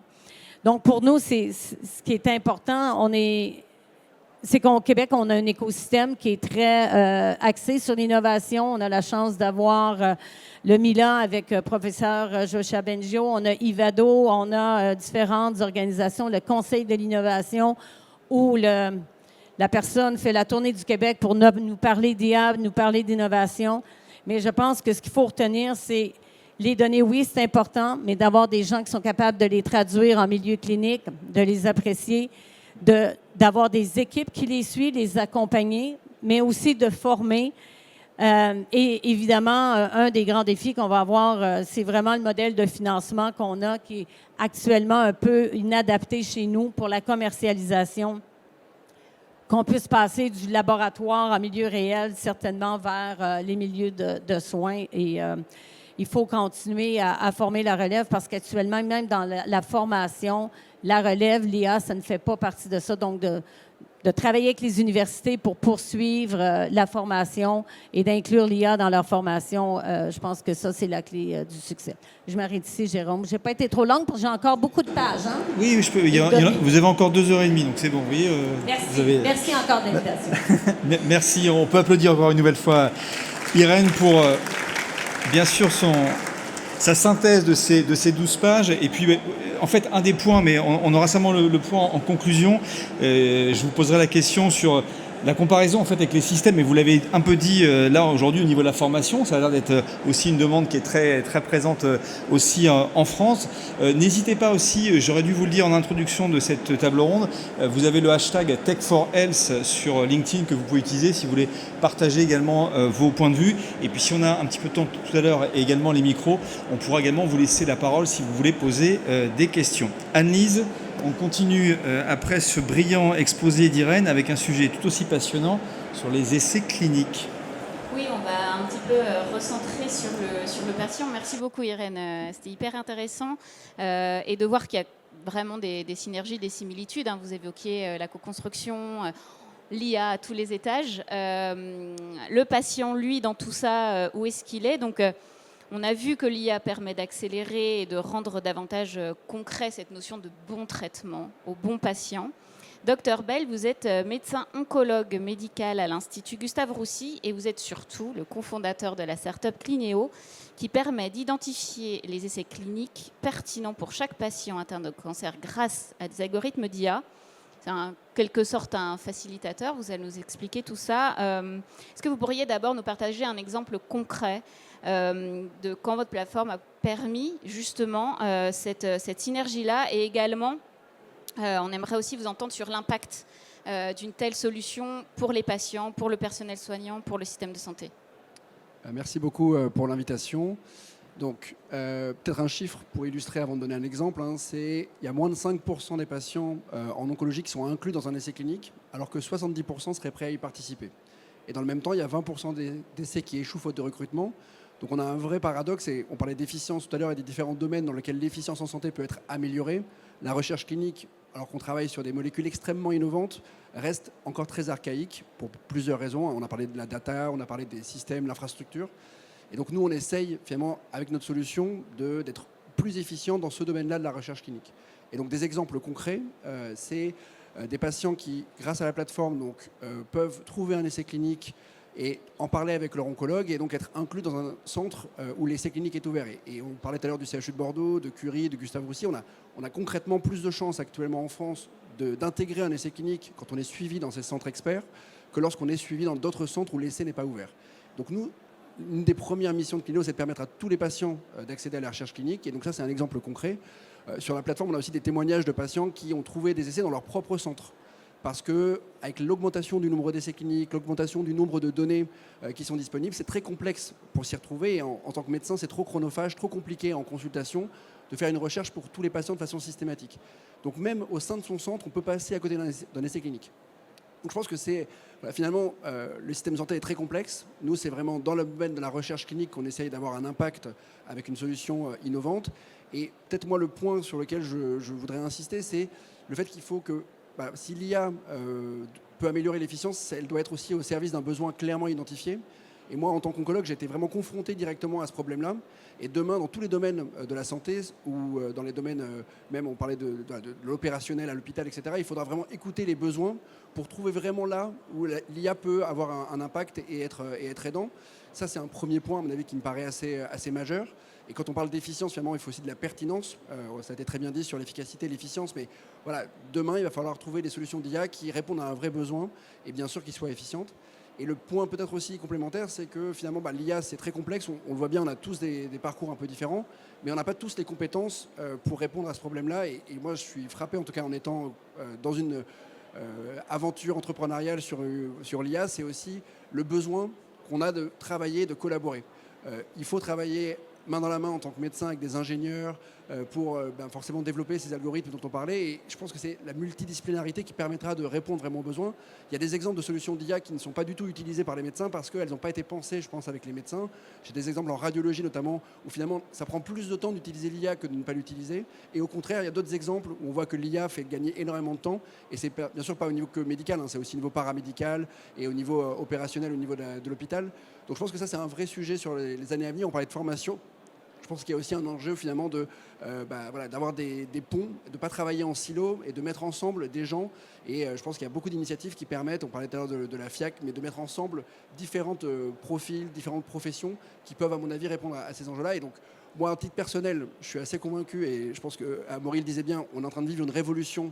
Donc, pour nous, ce qui est important, c'est qu'au Québec, on a un écosystème qui est très axé sur l'innovation. On a la chance d'avoir le Milan avec professeur Joshua Bengio. On a Ivado, on a différentes organisations, le Conseil de l'innovation, où la personne fait la tournée du Québec pour nous parler d'IA, nous parler d'innovation. Mais je pense que ce qu'il faut retenir, c'est les données, oui, c'est important, mais d'avoir des gens qui sont capables de les traduire en milieu clinique, de les apprécier, d'avoir des équipes qui les suivent, les accompagner, mais aussi de former. Et évidemment, un des grands défis qu'on va avoir, c'est vraiment le modèle de financement qu'on a qui est actuellement un peu inadapté chez nous pour la commercialisation, qu'on puisse passer du laboratoire en milieu réel certainement vers les milieux de soins. Et il faut continuer à former la relève parce qu'actuellement, même dans la formation, la relève, l'IA, ça ne fait pas partie de ça. Donc, de travailler avec les universités pour poursuivre la formation et d'inclure l'IA dans leur formation, je pense que ça, c'est la clé du succès. Je m'arrête ici, Jérôme. Je n'ai pas été trop longue parce que j'ai encore beaucoup de pages. Hein? Oui, vous avez encore 2h30, donc c'est bon. Vous voyez, merci. Merci encore de l'invitation. Merci. On peut applaudir encore une nouvelle fois Irène pour, bien sûr, sa synthèse de ces 12 pages. Et puis, en fait, un des points, mais on aura seulement le point en conclusion. Je vous poserai la question sur la comparaison en fait, avec les systèmes. Et vous l'avez un peu dit là aujourd'hui au niveau de la formation. Ça a l'air d'être aussi une demande qui est très, très présente aussi en France. N'hésitez pas aussi, j'aurais dû vous le dire en introduction de cette table ronde, vous avez le hashtag Tech4Health sur LinkedIn que vous pouvez utiliser si vous voulez partager également vos points de vue. Et puis si on a un petit peu de temps tout à l'heure et également les micros, on pourra également vous laisser la parole si vous voulez poser des questions. Anne-Lise, on continue après ce brillant exposé d'Irène avec un sujet tout aussi passionnant sur les essais cliniques. Oui, on va un petit peu recentrer sur le patient. Merci beaucoup Irène, c'était hyper intéressant et de voir qu'il y a vraiment des synergies, des similitudes. Hein. Vous évoquiez la co-construction, l'IA à tous les étages. Le patient, lui, dans tout ça, où est-ce qu'il est? Donc, on a vu que l'IA permet d'accélérer et de rendre davantage concret cette notion de bon traitement au bon patient. Docteur Bell, vous êtes médecin oncologue médical à l'Institut Gustave Roussy et vous êtes surtout le cofondateur de la start-up Clinéo qui permet d'identifier les essais cliniques pertinents pour chaque patient atteint de cancer grâce à des algorithmes d'IA. C'est en quelque sorte un facilitateur, vous allez nous expliquer tout ça. Est-ce que vous pourriez d'abord nous partager un exemple concret de quand votre plateforme a permis justement cette synergie-là et également, on aimerait aussi vous entendre sur l'impact d'une telle solution pour les patients, pour le personnel soignant, pour le système de santé. Merci beaucoup pour l'invitation. Donc, peut-être un chiffre pour illustrer avant de donner un exemple, hein, c'est il y a moins de 5% des patients en oncologie qui sont inclus dans un essai clinique, alors que 70% seraient prêts à y participer. Et dans le même temps, il y a 20% d'essais qui échouent faute de recrutement. Donc on a un vrai paradoxe, et on parlait d'efficience tout à l'heure et des différents domaines dans lesquels l'efficience en santé peut être améliorée. La recherche clinique, alors qu'on travaille sur des molécules extrêmement innovantes, reste encore très archaïque pour plusieurs raisons. On a parlé de la data, on a parlé des systèmes, l'infrastructure. Et donc nous, on essaye finalement, avec notre solution, d'être plus efficient dans ce domaine-là de la recherche clinique. Et donc des exemples concrets, c'est des patients qui, grâce à la plateforme, donc, peuvent trouver un essai clinique et en parler avec leur oncologue et donc être inclus dans un centre où l'essai clinique est ouvert. Et on parlait tout à l'heure du CHU de Bordeaux, de Curie, de Gustave Roussy. On a concrètement plus de chances actuellement en France d'intégrer un essai clinique quand on est suivi dans ces centres experts que lorsqu'on est suivi dans d'autres centres où l'essai n'est pas ouvert. Donc nous, une des premières missions de Clinéo, c'est de permettre à tous les patients d'accéder à la recherche clinique. Et donc ça, c'est un exemple concret. Sur la plateforme, on a aussi des témoignages de patients qui ont trouvé des essais dans leur propre centre. parce que avec l'augmentation du nombre d'essais cliniques, l'augmentation du nombre de données qui sont disponibles, c'est très complexe pour s'y retrouver. Et en tant que médecin, c'est trop chronophage, trop compliqué en consultation de faire une recherche pour tous les patients de façon systématique. Donc même au sein de son centre, on peut passer à côté d'un essai clinique. Donc je pense que c'est finalement le système de santé est très complexe. Nous, c'est vraiment dans le domaine de la recherche clinique qu'on essaye d'avoir un impact avec une solution innovante. Et peut-être moi le point sur lequel je voudrais insister, c'est le fait qu'il faut que si l'IA peut améliorer l'efficience, elle doit être aussi au service d'un besoin clairement identifié. Et moi, en tant qu'oncologue, j'ai été vraiment confronté directement à ce problème-là. Et demain, dans tous les domaines de la santé, ou dans les domaines, même on parlait de l'opérationnel à l'hôpital, etc., il faudra vraiment écouter les besoins pour trouver vraiment là où l'IA peut avoir un impact et être aidant. Ça, c'est un premier point, à mon avis, qui me paraît assez majeur. Et quand on parle d'efficience, finalement, il faut aussi de la pertinence. Ça a été très bien dit sur l'efficacité et l'efficience. Mais voilà, demain, il va falloir trouver des solutions d'IA qui répondent à un vrai besoin et bien sûr qui soient efficientes. Et le point peut-être aussi complémentaire, c'est que finalement, l'IA, c'est très complexe. On le voit bien, on a tous des parcours un peu différents, mais on n'a pas tous les compétences pour répondre à ce problème-là. Et moi, je suis frappé, en tout cas en étant dans une aventure entrepreneuriale sur l'IA, c'est aussi le besoin qu'on a de travailler, de collaborer. Il faut travailler main dans la main en tant que médecin avec des ingénieurs pour forcément développer ces algorithmes dont on parlait. Et je pense que c'est la multidisciplinarité qui permettra de répondre vraiment aux besoins. Il y a des exemples de solutions d'IA qui ne sont pas du tout utilisées par les médecins parce qu'elles n'ont pas été pensées, je pense, avec les médecins. J'ai des exemples en radiologie notamment où finalement ça prend plus de temps d'utiliser l'IA que de ne pas l'utiliser. Et au contraire, il y a d'autres exemples où on voit que l'IA fait gagner énormément de temps. Et c'est bien sûr pas au niveau que médical, c'est aussi au niveau paramédical et au niveau opérationnel, au niveau de l'hôpital. Donc je pense que ça, c'est un vrai sujet sur les années à venir. On parlait de formation. Je pense qu'il y a aussi un enjeu finalement d'avoir des ponts, de ne pas travailler en silo et de mettre ensemble des gens. Et je pense qu'il y a beaucoup d'initiatives qui permettent, on parlait tout à l'heure de la FIAC, mais de mettre ensemble différents profils, différentes professions qui peuvent à mon avis répondre à ces enjeux-là. Et donc moi, à titre personnel, je suis assez convaincu et je pense qu'Amaury le disait bien, on est en train de vivre une révolution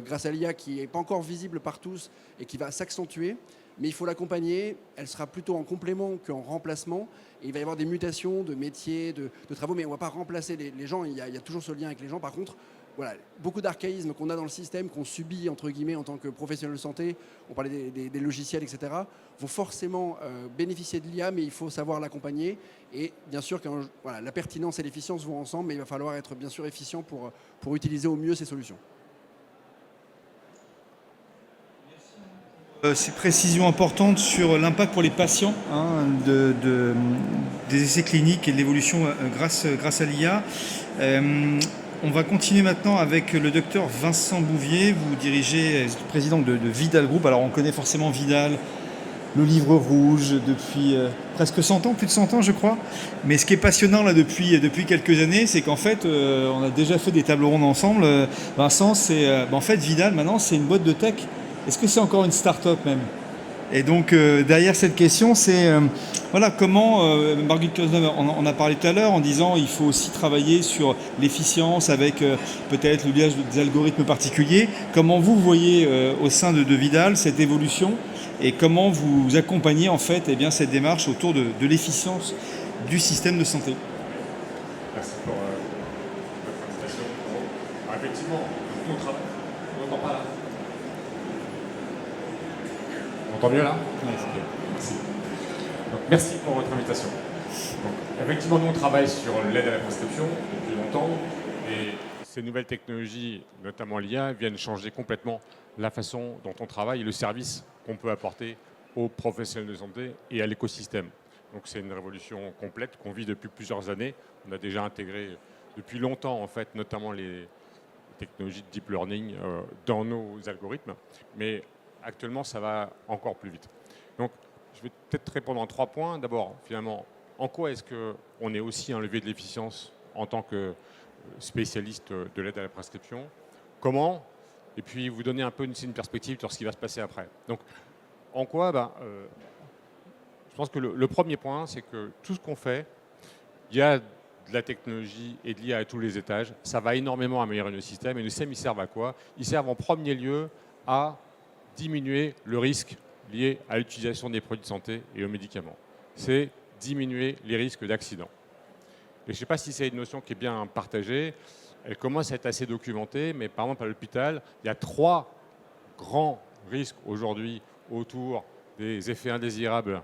grâce à l'IA qui n'est pas encore visible par tous et qui va s'accentuer. Mais il faut l'accompagner, elle sera plutôt en complément qu'en remplacement. Et il va y avoir des mutations de métiers, de travaux, mais on ne va pas remplacer les gens, il y a toujours ce lien avec les gens. Par contre, voilà, beaucoup d'archaïsmes qu'on a dans le système, qu'on subit entre guillemets en tant que professionnel de santé, on parlait des logiciels, etc., vont forcément bénéficier de l'IA, mais il faut savoir l'accompagner. Et bien sûr que la pertinence et l'efficience vont ensemble, mais il va falloir être bien sûr efficient pour utiliser au mieux ces solutions. Ces précisions importantes sur l'impact pour les patients des essais cliniques et de l'évolution grâce à l'IA. On va continuer maintenant avec le docteur Vincent Bouvier. Vous dirigez, vous êtes président de Vidal Group. Alors on connaît forcément Vidal, le livre rouge, depuis presque 100 ans, plus de 100 ans je crois. Mais ce qui est passionnant là depuis quelques années, c'est qu'en fait on a déjà fait des tables rondes ensemble. Vincent, en fait Vidal maintenant c'est une boîte de tech. Est-ce que c'est encore une start-up même? Et donc derrière cette question, c'est comment, Margit Klosner en a parlé tout à l'heure en disant il faut aussi travailler sur l'efficience avec peut-être l'usage des algorithmes particuliers. Comment vous voyez au sein de Vidal cette évolution et comment vous accompagnez en fait cette démarche autour de l'efficience du système de santé? Merci pour votre invitation. Effectivement, nous on travaille. On n'entend pas là. On entend mieux là? Oui. Merci. Donc, merci pour votre invitation. Donc, effectivement, nous on travaille sur l'aide à la prescription depuis longtemps et ces nouvelles technologies, notamment l'IA, viennent changer complètement la façon dont on travaille et le service qu'on peut apporter aux professionnels de santé et à l'écosystème. Donc c'est une révolution complète qu'on vit depuis plusieurs années. On a déjà intégré depuis longtemps en fait, notamment les technologies de deep learning dans nos algorithmes, mais actuellement ça va encore plus vite. Donc je vais peut-être répondre en 3 points. D'abord, finalement, en quoi est-ce qu'on est aussi un levier de l'efficience en tant que spécialiste de l'aide à la prescription? Comment? Et puis vous donner un peu une perspective sur ce qui va se passer après. Donc en quoi je pense que le premier point, c'est que tout ce qu'on fait, il y a de la technologie et de l'IA à tous les étages. Ça va énormément améliorer le système. Et le système, ils servent à quoi? Ils servent en premier lieu à diminuer le risque lié à l'utilisation des produits de santé et aux médicaments. C'est diminuer les risques d'accident. Et je ne sais pas si c'est une notion qui est bien partagée. Elle commence à être assez documentée, mais par exemple à l'hôpital, il y a 3 grand risque aujourd'hui autour des effets indésirables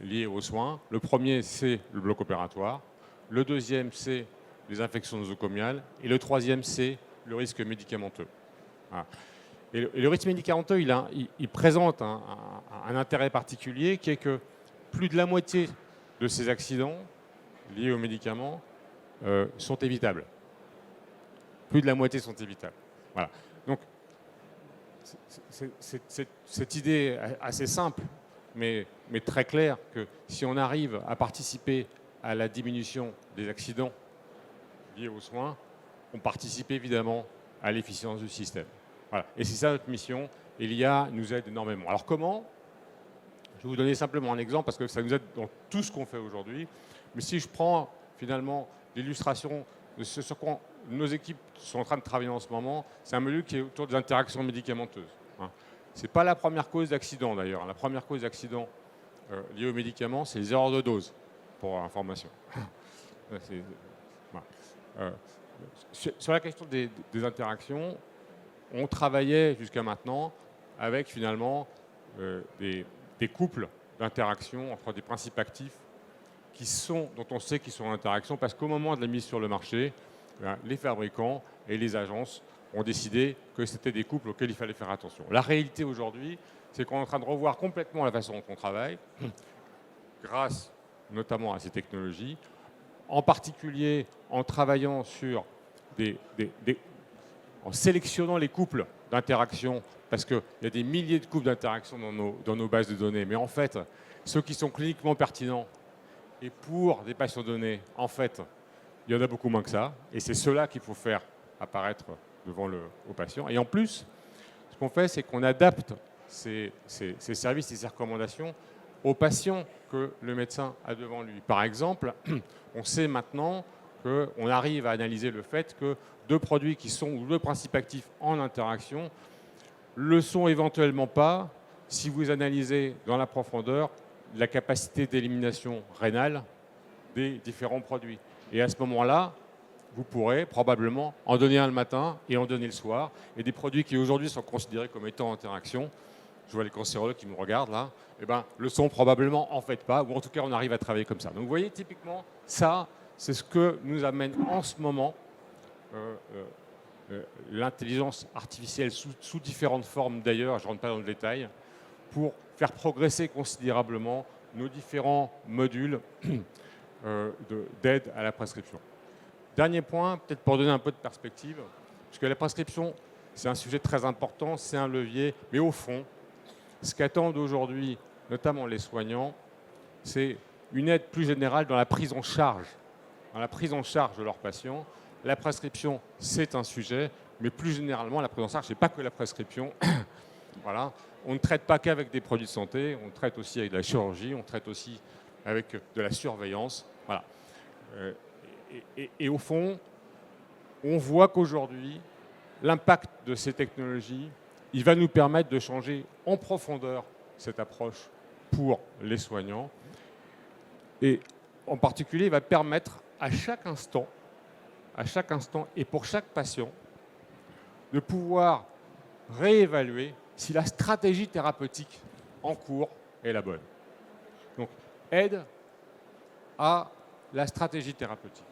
liés aux soins. Le premier, c'est le bloc opératoire. Le deuxième, c'est les infections nosocomiales. Et le troisième, c'est le risque médicamenteux. Voilà. Et le risque médicamenteux, il présente un intérêt particulier qui est que plus de la moitié de ces accidents liés aux médicaments sont évitables. Plus de la moitié sont évitables. Voilà. Donc, cette idée assez simple, mais très claire, que si on arrive à participer à la diminution des accidents liés aux soins, on participe évidemment à l'efficience du système. Voilà. Et c'est ça notre mission, et l'IA nous aide énormément. Alors comment ? Je vais vous donner simplement un exemple, parce que ça nous aide dans tout ce qu'on fait aujourd'hui. Mais si je prends finalement l'illustration de ce sur quoi nos équipes sont en train de travailler en ce moment, c'est un module qui est autour des interactions médicamenteuses. Ce n'est pas la première cause d'accident d'ailleurs. La première cause d'accident liée aux médicaments, c'est les erreurs de dose, pour information. Sur la question des interactions, on travaillait jusqu'à maintenant avec finalement des couples d'interactions entre des principes actifs dont on sait qu'ils sont en interaction, parce qu'au moment de la mise sur le marché, les fabricants et les agences ont décidé que c'était des couples auxquels il fallait faire attention. La réalité aujourd'hui, c'est qu'on est en train de revoir complètement la façon dont on travaille, grâce notamment à ces technologies, en particulier en travaillant sur en sélectionnant les couples d'interaction, parce qu'il y a des milliers de couples d'interaction dans nos bases de données, mais en fait, ceux qui sont cliniquement pertinents et pour des patients donnés, en fait, il y en a beaucoup moins que ça, et c'est cela qu'il faut faire apparaître devant au patient. Et en plus, ce qu'on fait, c'est qu'on adapte ces services et ces recommandations aux patients que le médecin a devant lui. Par exemple, on sait maintenant qu'on arrive à analyser le fait que deux produits qui sont, ou deux principes actifs en interaction, le sont éventuellement pas si vous analysez dans la profondeur la capacité d'élimination rénale des différents produits. Et à ce moment-là, vous pourrez probablement en donner un le matin et en donner le soir. Et des produits qui aujourd'hui sont considérés comme étant en interaction, je vois les cancérologues qui me regardent là, eh ben, le sont probablement en fait pas, ou en tout cas on arrive à travailler comme ça. Donc vous voyez, typiquement, ça, c'est ce que nous amène en ce moment l'intelligence artificielle sous différentes formes d'ailleurs, je ne rentre pas dans le détail, pour faire progresser considérablement nos différents modules d'aide à la prescription. Dernier point, peut-être pour donner un peu de perspective, puisque la prescription, c'est un sujet très important, c'est un levier, mais au fond, ce qu'attendent aujourd'hui, notamment les soignants, c'est une aide plus générale dans la prise en charge de leurs patients. La prescription, c'est un sujet, mais plus généralement, la prise en charge, ce n'est pas que la prescription. Voilà. On ne traite pas qu'avec des produits de santé, on traite aussi avec de la chirurgie, on traite aussi avec de la surveillance. Voilà. Et au fond, on voit qu'aujourd'hui, l'impact de ces technologies, il va nous permettre de changer en profondeur cette approche pour les soignants. Et en particulier, il va permettre à chaque instant et pour chaque patient, de pouvoir réévaluer si la stratégie thérapeutique en cours est la bonne. Donc, aide à la stratégie thérapeutique.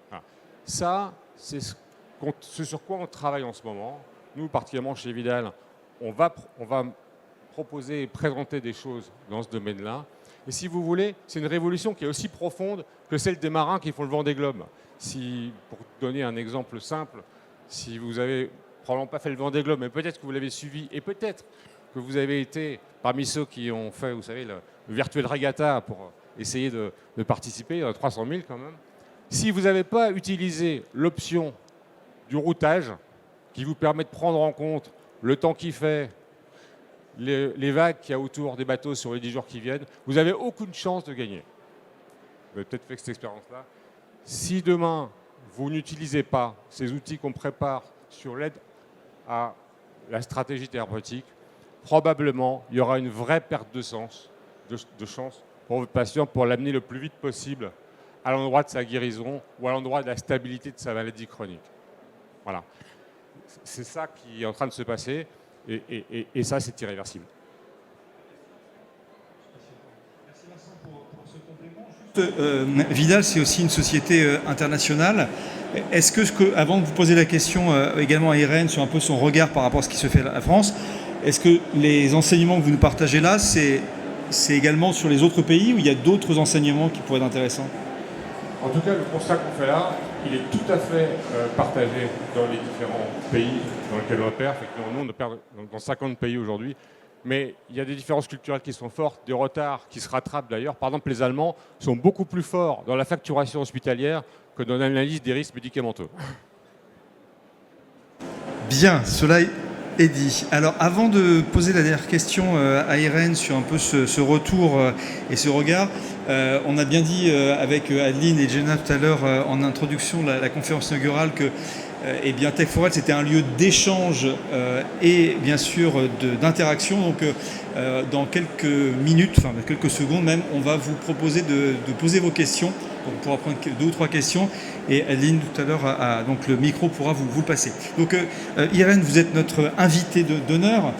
Voilà. Ça, c'est ce sur quoi on travaille en ce moment. Nous, particulièrement chez Vidal, on va proposer et présenter des choses dans ce domaine-là. Et si vous voulez, c'est une révolution qui est aussi profonde que celle des marins qui font le Vendée Globe. Pour donner un exemple simple, si vous avez probablement pas fait le Vendée Globe, mais peut-être que vous l'avez suivi, et peut-être que vous avez été parmi ceux qui ont fait, vous savez, le virtuel regatta pour essayer de participer, il y en a 300 000 quand même. Si vous n'avez pas utilisé l'option du routage, qui vous permet de prendre en compte le temps qu'il fait, les vagues qu'il y a autour des bateaux sur les 10 jours qui viennent, vous n'avez aucune chance de gagner. Vous avez peut-être fait cette expérience-là. Si demain, vous n'utilisez pas ces outils qu'on prépare sur l'aide à la stratégie thérapeutique, probablement, il y aura une vraie perte de chance pour votre patient pour l'amener le plus vite possible à l'endroit de sa guérison ou à l'endroit de la stabilité de sa maladie chronique. Voilà. C'est ça qui est en train de se passer. Et ça, c'est irréversible. Vidal, c'est aussi une société internationale. Est-ce que, avant de vous poser la question également à Irène sur un peu son regard par rapport à ce qui se fait à la France, est-ce que les enseignements que vous nous partagez là, c'est également sur les autres pays ou il y a d'autres enseignements qui pourraient être intéressants? En tout cas, le constat qu'on fait là, il est tout à fait partagé dans les différents pays dans lesquels on opère. Nous, on opère dans 50 pays aujourd'hui. Mais il y a des différences culturelles qui sont fortes, des retards qui se rattrapent d'ailleurs. Par exemple, les Allemands sont beaucoup plus forts dans la facturation hospitalière que dans l'analyse des risques médicamenteux. Bien, cela est dit. Alors, avant de poser la dernière question à Irène sur un peu ce retour et ce regard, on a bien dit avec Adeline et Jenna tout à l'heure en introduction de la conférence inaugurale que eh bien, Tech for Health, c'était un lieu d'échange et bien sûr d'interaction. Donc dans quelques minutes, enfin quelques secondes même, on va vous proposer de poser vos questions. Donc, on pourra prendre 2 ou 3 questions et Adeline tout à l'heure donc le micro pourra vous le passer. Donc Irène, vous êtes notre invitée d'honneur.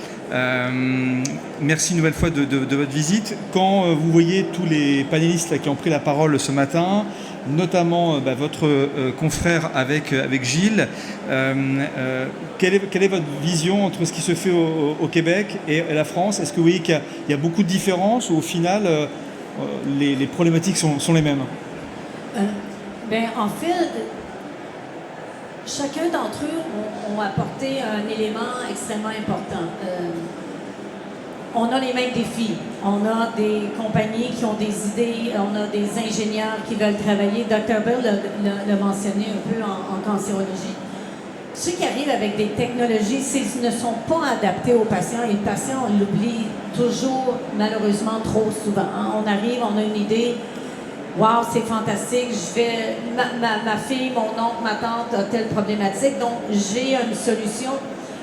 Merci une nouvelle fois de votre visite. Quand vous voyez tous les panélistes là, qui ont pris la parole ce matin, notamment votre confrère avec Gilles, quelle est votre vision entre ce qui se fait au Québec et la France? Est-ce que vous voyez qu'il y a beaucoup de différences ou au final les problématiques sont les mêmes? En fait, chacun d'entre eux ont apporté un élément extrêmement important. On a les mêmes défis. On a des compagnies qui ont des idées, on a des ingénieurs qui veulent travailler. Dr. Bell l'a mentionné un peu en cancérologie. Ceux qui arrivent avec des technologies, s'ils ne sont pas adaptés aux patients, et le patient, on l'oublie toujours, malheureusement, trop souvent. On arrive, on a une idée. Wow, c'est fantastique, ma fille, mon oncle, ma tante a telle problématique, donc j'ai une solution.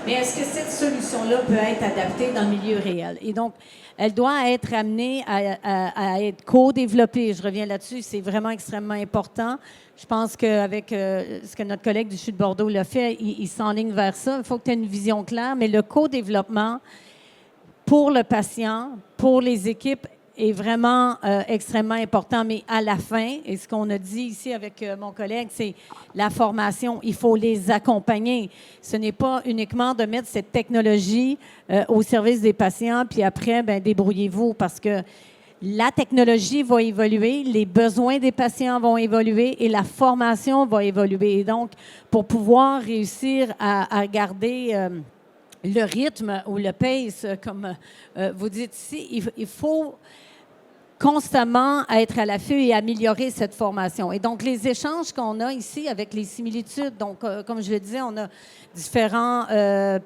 Mais est-ce que cette solution-là peut être adaptée dans le milieu réel? Et donc, elle doit être amenée à être co-développée. Je reviens là-dessus, c'est vraiment extrêmement important. Je pense qu'avec ce que notre collègue du CHU de Bordeaux l'a fait, il s'enligne vers ça. Il faut que tu aies une vision claire, mais le co-développement pour le patient, pour les équipes, est vraiment extrêmement important, mais à la fin, et ce qu'on a dit ici avec mon collègue, c'est la formation, il faut les accompagner. Ce n'est pas uniquement de mettre cette technologie au service des patients, puis après, débrouillez-vous, parce que la technologie va évoluer, les besoins des patients vont évoluer et la formation va évoluer. Et donc, pour pouvoir réussir à garder le rythme ou le pace, comme vous dites ici, il faut constamment être à l'affût et améliorer cette formation. Et donc, les échanges qu'on a ici avec les similitudes, donc, comme je le disais, on a différents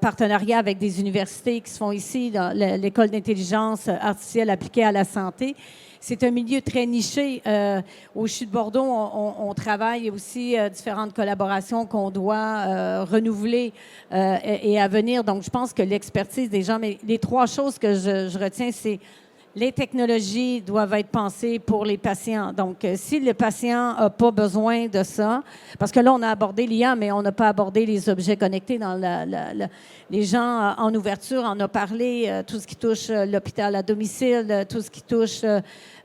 partenariats avec des universités qui se font ici dans l'École d'intelligence artificielle appliquée à la santé. C'est un milieu très niché. Au CHU de Bordeaux, on travaille aussi différentes collaborations qu'on doit renouveler et à venir. Donc, je pense que l'expertise des gens, mais les 3 choses que je retiens, c'est les technologies doivent être pensées pour les patients. Donc, si le patient n'a pas besoin de ça, parce que là, on a abordé l'IA, mais on n'a pas abordé les objets connectés dans les gens en ouverture. On a parlé tout ce qui touche l'hôpital à domicile, tout ce qui touche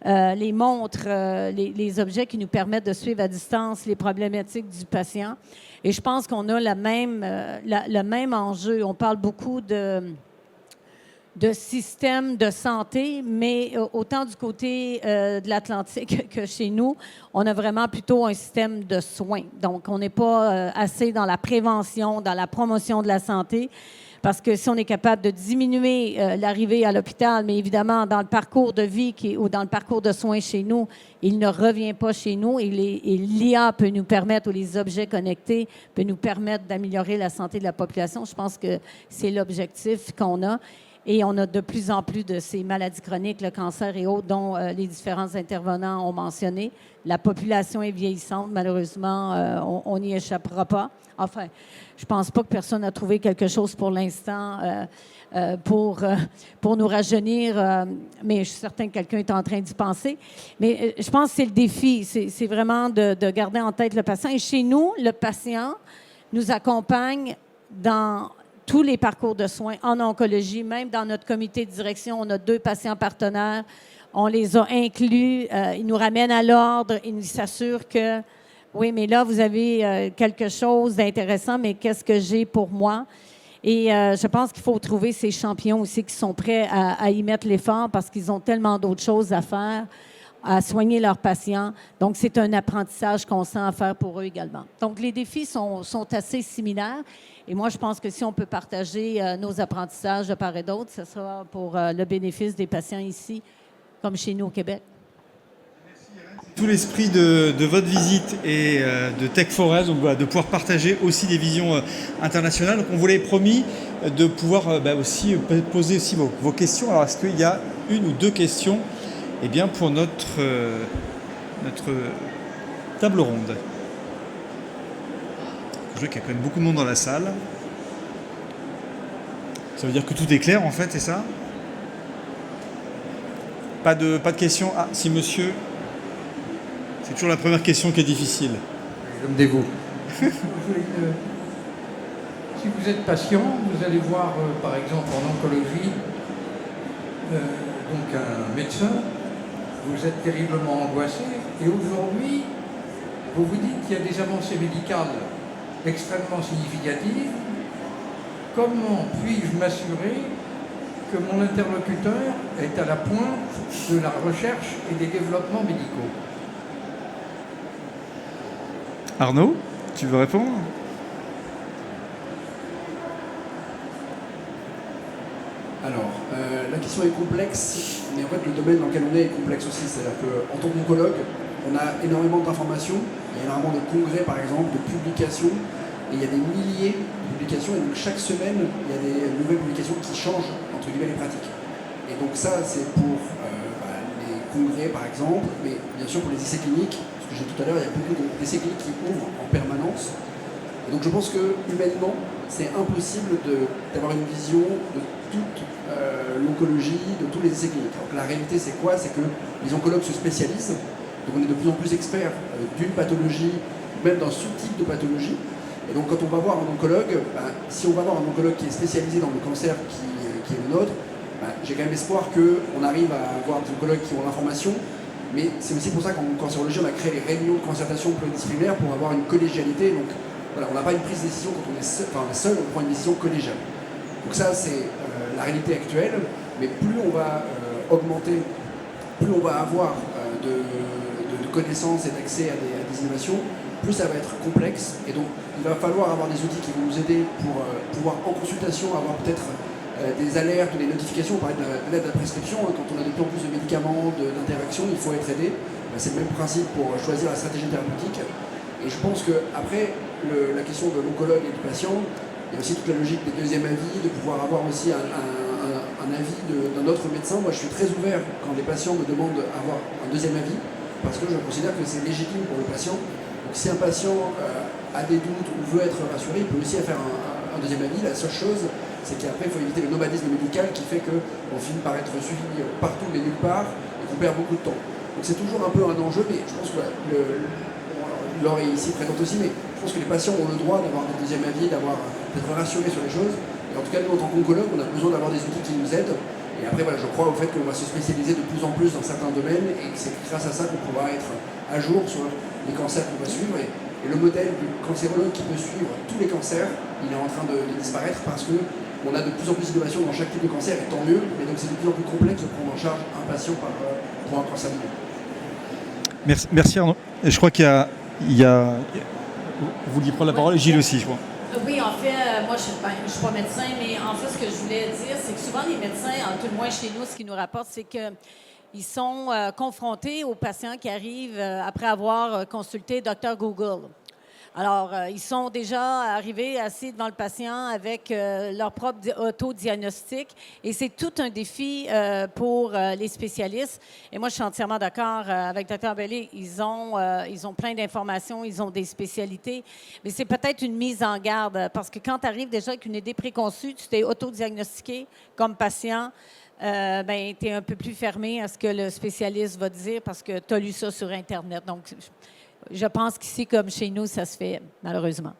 les montres, les objets qui nous permettent de suivre à distance les problématiques du patient. Et je pense qu'on a le même enjeu. On parle beaucoup de système de santé, mais autant du côté de l'Atlantique que chez nous, on a vraiment plutôt un système de soins. Donc, on n'est pas assez dans la prévention, dans la promotion de la santé, parce que si on est capable de diminuer l'arrivée à l'hôpital, mais évidemment, dans le parcours de vie ou dans le parcours de soins chez nous, il ne revient pas chez nous et l'IA peut nous permettre, ou les objets connectés, peut nous permettre d'améliorer la santé de la population. Je pense que c'est l'objectif qu'on a. Et on a de plus en plus de ces maladies chroniques, le cancer et autres, dont les différents intervenants ont mentionné. La population est vieillissante, malheureusement, on n'y échappera pas. Enfin, je ne pense pas que personne n'a trouvé quelque chose pour l'instant pour nous rajeunir, mais je suis certaine que quelqu'un est en train d'y penser. Mais je pense que c'est le défi, c'est vraiment de garder en tête le patient. Et chez nous, le patient nous accompagne dans tous les parcours de soins en oncologie. Même dans notre comité de direction, on a 2 patients partenaires. On les a inclus. Ils nous ramènent à l'ordre. Ils nous s'assurent que, oui, mais là, vous avez quelque chose d'intéressant, mais qu'est-ce que j'ai pour moi? Et je pense qu'il faut trouver ces champions aussi qui sont prêts à y mettre l'effort parce qu'ils ont tellement d'autres choses à faire, à soigner leurs patients. Donc, c'est un apprentissage constant à faire pour eux également. Donc, les défis sont assez similaires. Et moi, je pense que si on peut partager nos apprentissages de part et d'autre, ce sera pour le bénéfice des patients ici, comme chez nous au Québec. Tout l'esprit de votre visite et de Tech Forest, donc voilà, de pouvoir partager aussi des visions internationales. Donc on vous l'avait promis de pouvoir aussi poser aussi vos questions. Alors est-ce qu'il y a une ou 2 questions pour notre table ronde? Je vois qu'il y a quand même beaucoup de monde dans la salle. Ça veut dire que tout est clair en fait, c'est ça? Pas de questions? Ah, si monsieur... C'est toujours la première question qui est difficile. Comme des veaux. Si vous êtes patient, vous allez voir, par exemple, en oncologie, donc un médecin, vous êtes terriblement angoissé, et aujourd'hui, vous vous dites qu'il y a des avancées médicales extrêmement significatives. Comment puis-je m'assurer que mon interlocuteur est à la pointe de la recherche et des développements médicaux? Arnaud, tu veux répondre? Alors, la question est complexe, mais en fait, le domaine dans lequel on est complexe aussi. C'est-à-dire qu'en tant qu'oncologue, on a énormément d'informations, il y a énormément de congrès, par exemple, de publications, et il y a des milliers de publications, et donc chaque semaine, il y a des nouvelles publications qui changent, entre guillemets, les pratiques. Et donc ça, c'est pour les congrès, par exemple, mais bien sûr pour les essais cliniques. J'ai tout à l'heure, il y a beaucoup d'essais cliniques qui ouvrent en permanence. Et donc je pense que humainement, c'est impossible d'avoir une vision de toute l'oncologie, de tous les essais cliniques. Donc la réalité, c'est quoi? C'est que les oncologues se spécialisent. Donc on est de plus en plus experts d'une pathologie, même d'un sous-type de pathologie. Et donc quand on va voir un oncologue, si on va voir un oncologue qui est spécialisé dans le cancer qui est le nôtre, j'ai quand même espoir qu'on arrive à avoir des oncologues qui ont l'information. Mais c'est aussi pour ça qu'en cancérologie, on a créé les réunions de concertation pluridisciplinaire pour avoir une collégialité. Donc voilà, on n'a pas une prise de décision quand on est seul, on prend une décision collégiale. Donc ça, c'est la réalité actuelle. Mais plus on va augmenter, plus on va avoir de connaissances et d'accès à des innovations, plus ça va être complexe. Et donc, il va falloir avoir des outils qui vont nous aider pour pouvoir, en consultation, avoir peut-être des alertes ou des notifications. On parlait de l'aide à la prescription, quand on a de plus en plus de médicaments, d'interactions, il faut être aidé. C'est le même principe pour choisir la stratégie thérapeutique. Et je pense qu'après la question de l'oncologue et du patient, il y a aussi toute la logique des deuxièmes avis, de pouvoir avoir aussi un avis d'un autre médecin. Moi, je suis très ouvert quand les patients me demandent d'avoir un deuxième avis, parce que je considère que c'est légitime pour le patient. Donc si un patient a des doutes ou veut être rassuré, il peut aussi faire un deuxième avis. La seule chose, c'est qu'après, il faut éviter le nomadisme médical qui fait qu'on finit par être suivi partout mais nulle part et qu'on perd beaucoup de temps. Donc c'est toujours un peu un enjeu, mais je pense que Laure est ici présente aussi, mais je pense que les patients ont le droit d'avoir des deuxièmes avis, d'être rassurés sur les choses. Et en tout cas, nous, en tant qu'oncologue, on a besoin d'avoir des outils qui nous aident. Et après, voilà, je crois au fait qu'on va se spécialiser de plus en plus dans certains domaines et que c'est grâce à ça qu'on pourra être à jour sur les cancers qu'on va suivre. Et le modèle du cancérologue qui peut suivre tous les cancers, il est en train de disparaître parce que on a de plus en plus d'innovations dans chaque type de cancer, et tant mieux, mais donc c'est de plus en plus complexe de prendre en charge un patient pour un cancer du sein. Merci Arnaud. Et je crois qu'il y a... Vous vouliez prendre la parole, Gilles aussi, je crois. Oui, en fait, moi, je ne suis pas médecin, mais en fait, ce que je voulais dire, c'est que souvent, les médecins, tout le moins chez nous, ce qu'ils nous rapportent, c'est qu'ils sont confrontés aux patients qui arrivent après avoir consulté Dr Google. Alors, ils sont déjà arrivés assis devant le patient avec leur propre autodiagnostic et c'est tout un défi pour les spécialistes. Et moi, je suis entièrement d'accord avec Dr Bellé. Ils ont plein d'informations, ils ont des spécialités, mais c'est peut-être une mise en garde parce que quand tu arrives déjà avec une idée préconçue, tu t'es autodiagnostiqué comme patient, tu es un peu plus fermé à ce que le spécialiste va te dire parce que tu as lu ça sur Internet. Donc, je pense qu'ici, comme chez nous, ça se fait, malheureusement.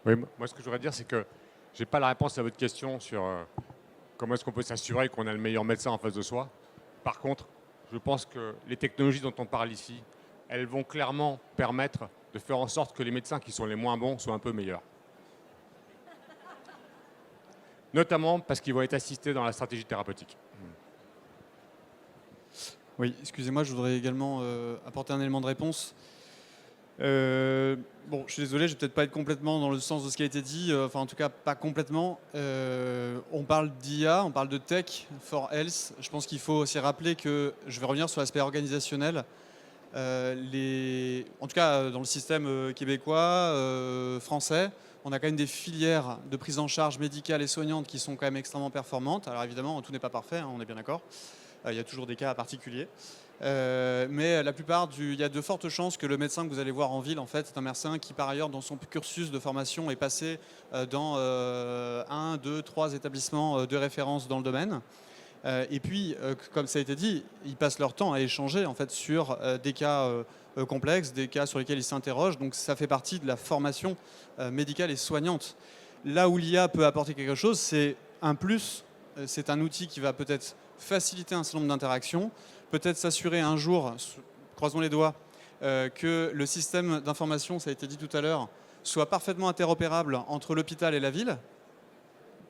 Oui, moi ce que je voudrais dire, c'est que je n'ai pas la réponse à votre question sur comment est-ce qu'on peut s'assurer qu'on a le meilleur médecin en face de soi. Par contre, je pense que les technologies dont on parle ici, elles vont clairement permettre de faire en sorte que les médecins qui sont les moins bons soient un peu meilleurs. Notamment parce qu'ils vont être assistés dans la stratégie thérapeutique. Oui, excusez-moi, je voudrais également apporter un élément de réponse. Bon, je suis désolé, je vais peut-être pas être complètement dans le sens de ce qui a été dit, enfin en tout cas pas complètement. On parle d'IA, on parle de tech for health. Je pense qu'il faut aussi rappeler que, je vais revenir sur l'aspect organisationnel, en tout cas dans le système québécois, français, on a quand même des filières de prise en charge médicale et soignante qui sont quand même extrêmement performantes. Alors évidemment, tout n'est pas parfait, hein, on est bien d'accord. Il y a toujours des cas particuliers. Mais la plupart il y a de fortes chances que le médecin que vous allez voir en ville, en fait, c'est un médecin qui, par ailleurs, dans son cursus de formation, est passé dans 1, 2, 3 établissements de référence dans le domaine. Et puis, comme ça a été dit, ils passent leur temps à échanger en fait, sur des cas complexes, des cas sur lesquels ils s'interrogent. Donc ça fait partie de la formation médicale et soignante. Là où l'IA peut apporter quelque chose, c'est un plus, c'est un outil qui va peut-être faciliter un certain nombre d'interactions, peut-être s'assurer un jour, croisons les doigts, que le système d'information, ça a été dit tout à l'heure, soit parfaitement interopérable entre l'hôpital et la ville.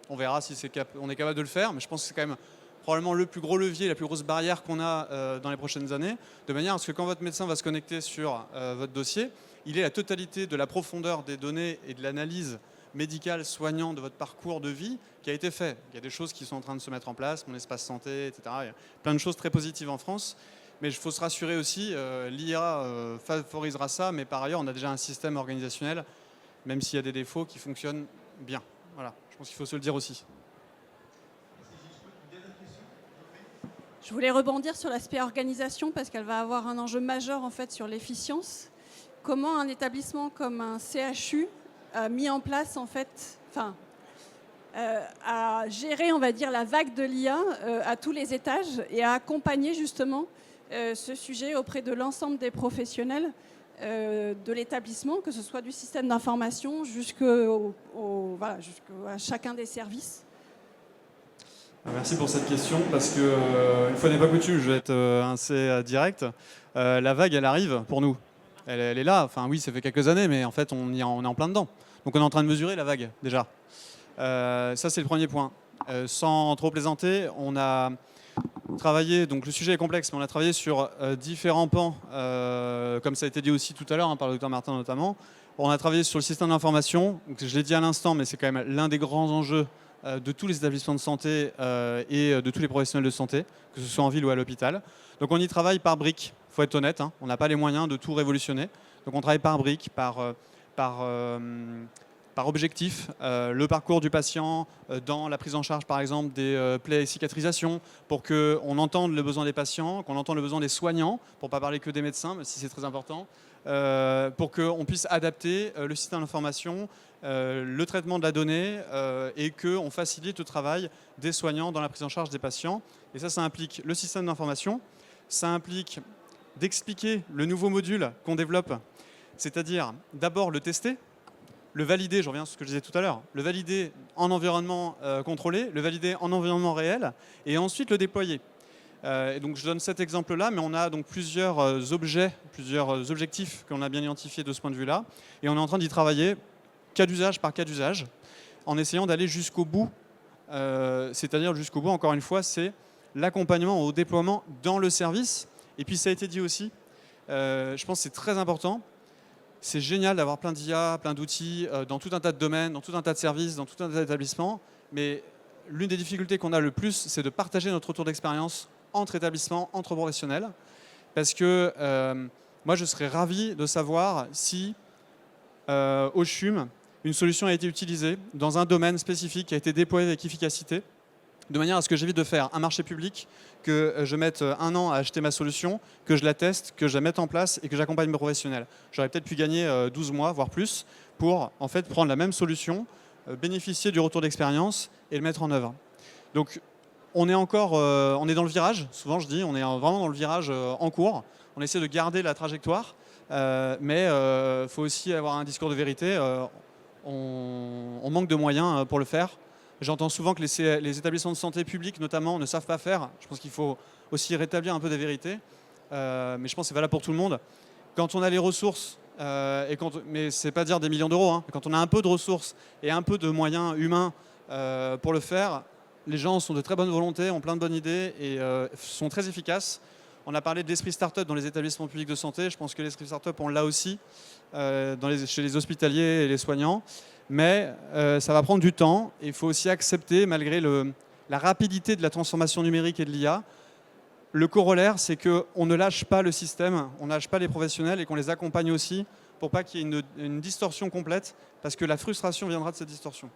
On verra si on est capable de le faire, mais je pense que c'est quand même probablement le plus gros levier, la plus grosse barrière qu'on a dans les prochaines années, de manière à ce que quand votre médecin va se connecter sur votre dossier, il ait la totalité de la profondeur des données et de l'analyse médicale, soignante de votre parcours de vie qui a été fait. Il y a des choses qui sont en train de se mettre en place, mon espace santé, etc. Il y a plein de choses très positives en France. Mais il faut se rassurer aussi, l'IA favorisera ça, mais par ailleurs, on a déjà un système organisationnel, même s'il y a des défauts, qui fonctionne bien. Voilà, je pense qu'il faut se le dire aussi. Je voulais rebondir sur l'aspect organisation parce qu'elle va avoir un enjeu majeur en fait sur l'efficience. Comment un établissement comme un CHU a mis en place en fait, à gérer on va dire la vague de l'IA à tous les étages et à accompagner justement ce sujet auprès de l'ensemble des professionnels de l'établissement, que ce soit du système d'information jusqu'à chacun des services. Merci pour cette question, parce que une fois n'est pas coutume, je vais être assez direct. La vague, elle arrive pour nous. Elle est là. Enfin oui, ça fait quelques années, mais en fait, on est en plein dedans. Donc on est en train de mesurer la vague déjà. Ça, c'est le premier point. Sans trop plaisanter, on a travaillé. Donc le sujet est complexe, mais on a travaillé sur différents pans, comme ça a été dit aussi tout à l'heure par le docteur Martin notamment. On a travaillé sur le système d'information. Je l'ai dit à l'instant, mais c'est quand même l'un des grands enjeux de tous les établissements de santé et de tous les professionnels de santé, que ce soit en ville ou à l'hôpital. Donc on y travaille par briques, il faut être honnête, hein. On n'a pas les moyens de tout révolutionner. Donc on travaille par briques, par objectif, le parcours du patient dans la prise en charge par exemple des plaies et cicatrisations, pour qu'on entende le besoin des patients, qu'on entende le besoin des soignants, pour ne pas parler que des médecins, mais si c'est très important, pour qu'on puisse adapter le système d'information, le traitement de la donnée et qu'on facilite le travail des soignants dans la prise en charge des patients. Et ça implique le système d'information, ça implique d'expliquer le nouveau module qu'on développe, c'est-à-dire d'abord le tester, le valider, je reviens sur ce que je disais tout à l'heure, le valider en environnement contrôlé, le valider en environnement réel et ensuite le déployer. Et donc je donne cet exemple-là, mais on a donc plusieurs objectifs qu'on a bien identifiés de ce point de vue-là, et on est en train d'y travailler cas d'usage par cas d'usage, en essayant d'aller jusqu'au bout, c'est-à-dire jusqu'au bout, encore une fois, c'est l'accompagnement au déploiement dans le service. Et puis ça a été dit aussi, je pense que c'est très important, c'est génial d'avoir plein d'IA, plein d'outils dans tout un tas de domaines, dans tout un tas de services, dans tout un tas d'établissements, mais l'une des difficultés qu'on a le plus, c'est de partager notre retour d'expérience entre établissements, entre professionnels, parce que moi je serais ravi de savoir si au CHUM, une solution a été utilisée dans un domaine spécifique, qui a été déployée avec efficacité, de manière à ce que j'évite de faire un marché public, que je mette 1 an à acheter ma solution, que je la teste, que je la mette en place et que j'accompagne mes professionnels. J'aurais peut-être pu gagner 12 mois, voire plus, pour en fait prendre la même solution, bénéficier du retour d'expérience et le mettre en œuvre. Donc on est dans le virage, souvent je dis, on est vraiment dans le virage en cours. On essaie de garder la trajectoire, mais il faut aussi avoir un discours de vérité. on manque de moyens pour le faire. J'entends souvent que les établissements de santé publics, notamment, ne savent pas faire. Je pense qu'il faut aussi rétablir un peu des vérités. Mais je pense que c'est valable pour tout le monde. Quand on a les ressources, mais ce n'est pas dire des millions d'euros, hein, quand on a un peu de ressources et un peu de moyens humains pour le faire, les gens sont de très bonne volonté, ont plein de bonnes idées et sont très efficaces. On a parlé de l'esprit start-up dans les établissements publics de santé. Je pense que l'esprit start-up, on l'a aussi chez les hospitaliers et les soignants. Mais ça va prendre du temps. Il faut aussi accepter, malgré la rapidité de la transformation numérique et de l'IA, le corollaire, c'est qu'on ne lâche pas le système, on ne lâche pas les professionnels et qu'on les accompagne aussi pour pas qu'il y ait une distorsion complète, parce que la frustration viendra de cette distorsion.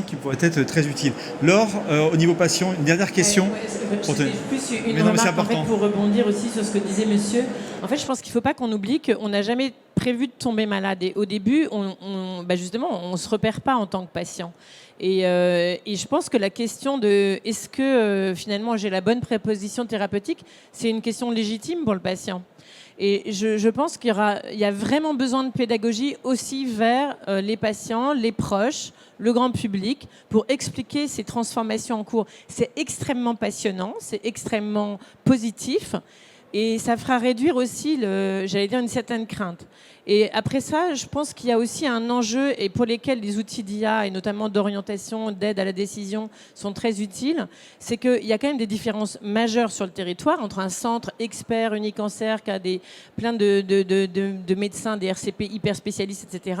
Qui pourrait être très utile. Laure, au niveau patient, une dernière question. C'était plus une remarque en fait, pour rebondir aussi sur ce que disait monsieur. En fait, je pense qu'il ne faut pas qu'on oublie qu'on n'a jamais prévu de tomber malade. Et au début, justement, on ne se repère pas en tant que patient. Et je pense que la question de est-ce que finalement j'ai la bonne préposition thérapeutique, c'est une question légitime pour le patient. Et je pense qu'il y a vraiment besoin de pédagogie aussi vers les patients, les proches, le grand public, pour expliquer ces transformations en cours. C'est extrêmement passionnant, c'est extrêmement positif, et ça fera réduire aussi, une certaine crainte. Et après ça, je pense qu'il y a aussi un enjeu, et pour lesquels les outils d'IA, et notamment d'orientation, d'aide à la décision, sont très utiles, c'est qu'il y a quand même des différences majeures sur le territoire entre un centre expert Unicancer qui a plein de médecins, des RCP hyper spécialistes, etc.,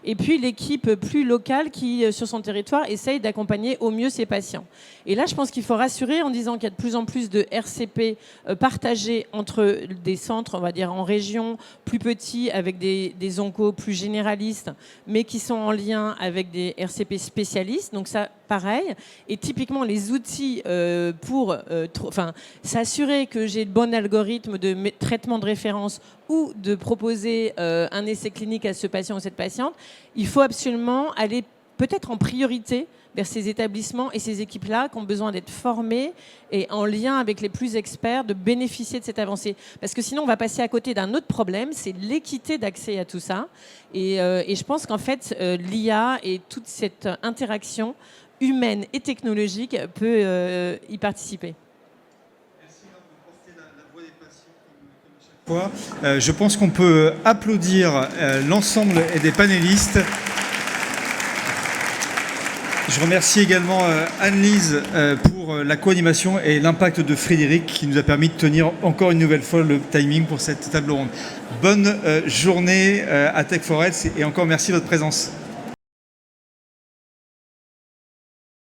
et puis l'équipe plus locale qui, sur son territoire, essaye d'accompagner au mieux ses patients. Et là, je pense qu'il faut rassurer en disant qu'il y a de plus en plus de RCP partagés entre des centres, on va dire, en région, plus petits, avec des oncos plus généralistes, mais qui sont en lien avec des RCP spécialistes. Donc ça, pareil. Et typiquement, les outils pour s'assurer que j'ai le bon algorithme de traitement de référence ou de proposer un essai clinique à ce patient ou cette patiente, il faut absolument aller peut-être en priorité vers ces établissements et ces équipes-là qui ont besoin d'être formées et en lien avec les plus experts, de bénéficier de cette avancée. Parce que sinon, on va passer à côté d'un autre problème, c'est l'équité d'accès à tout ça. Et je pense qu'en fait, l'IA et toute cette interaction humaine et technologique peut y participer. Je pense qu'on peut applaudir l'ensemble des panélistes. Je remercie également Anne-Lise pour la co-animation et l'impact de Frédéric qui nous a permis de tenir encore une nouvelle fois le timing pour cette table ronde. Bonne journée à Tech4Health et encore merci de votre présence.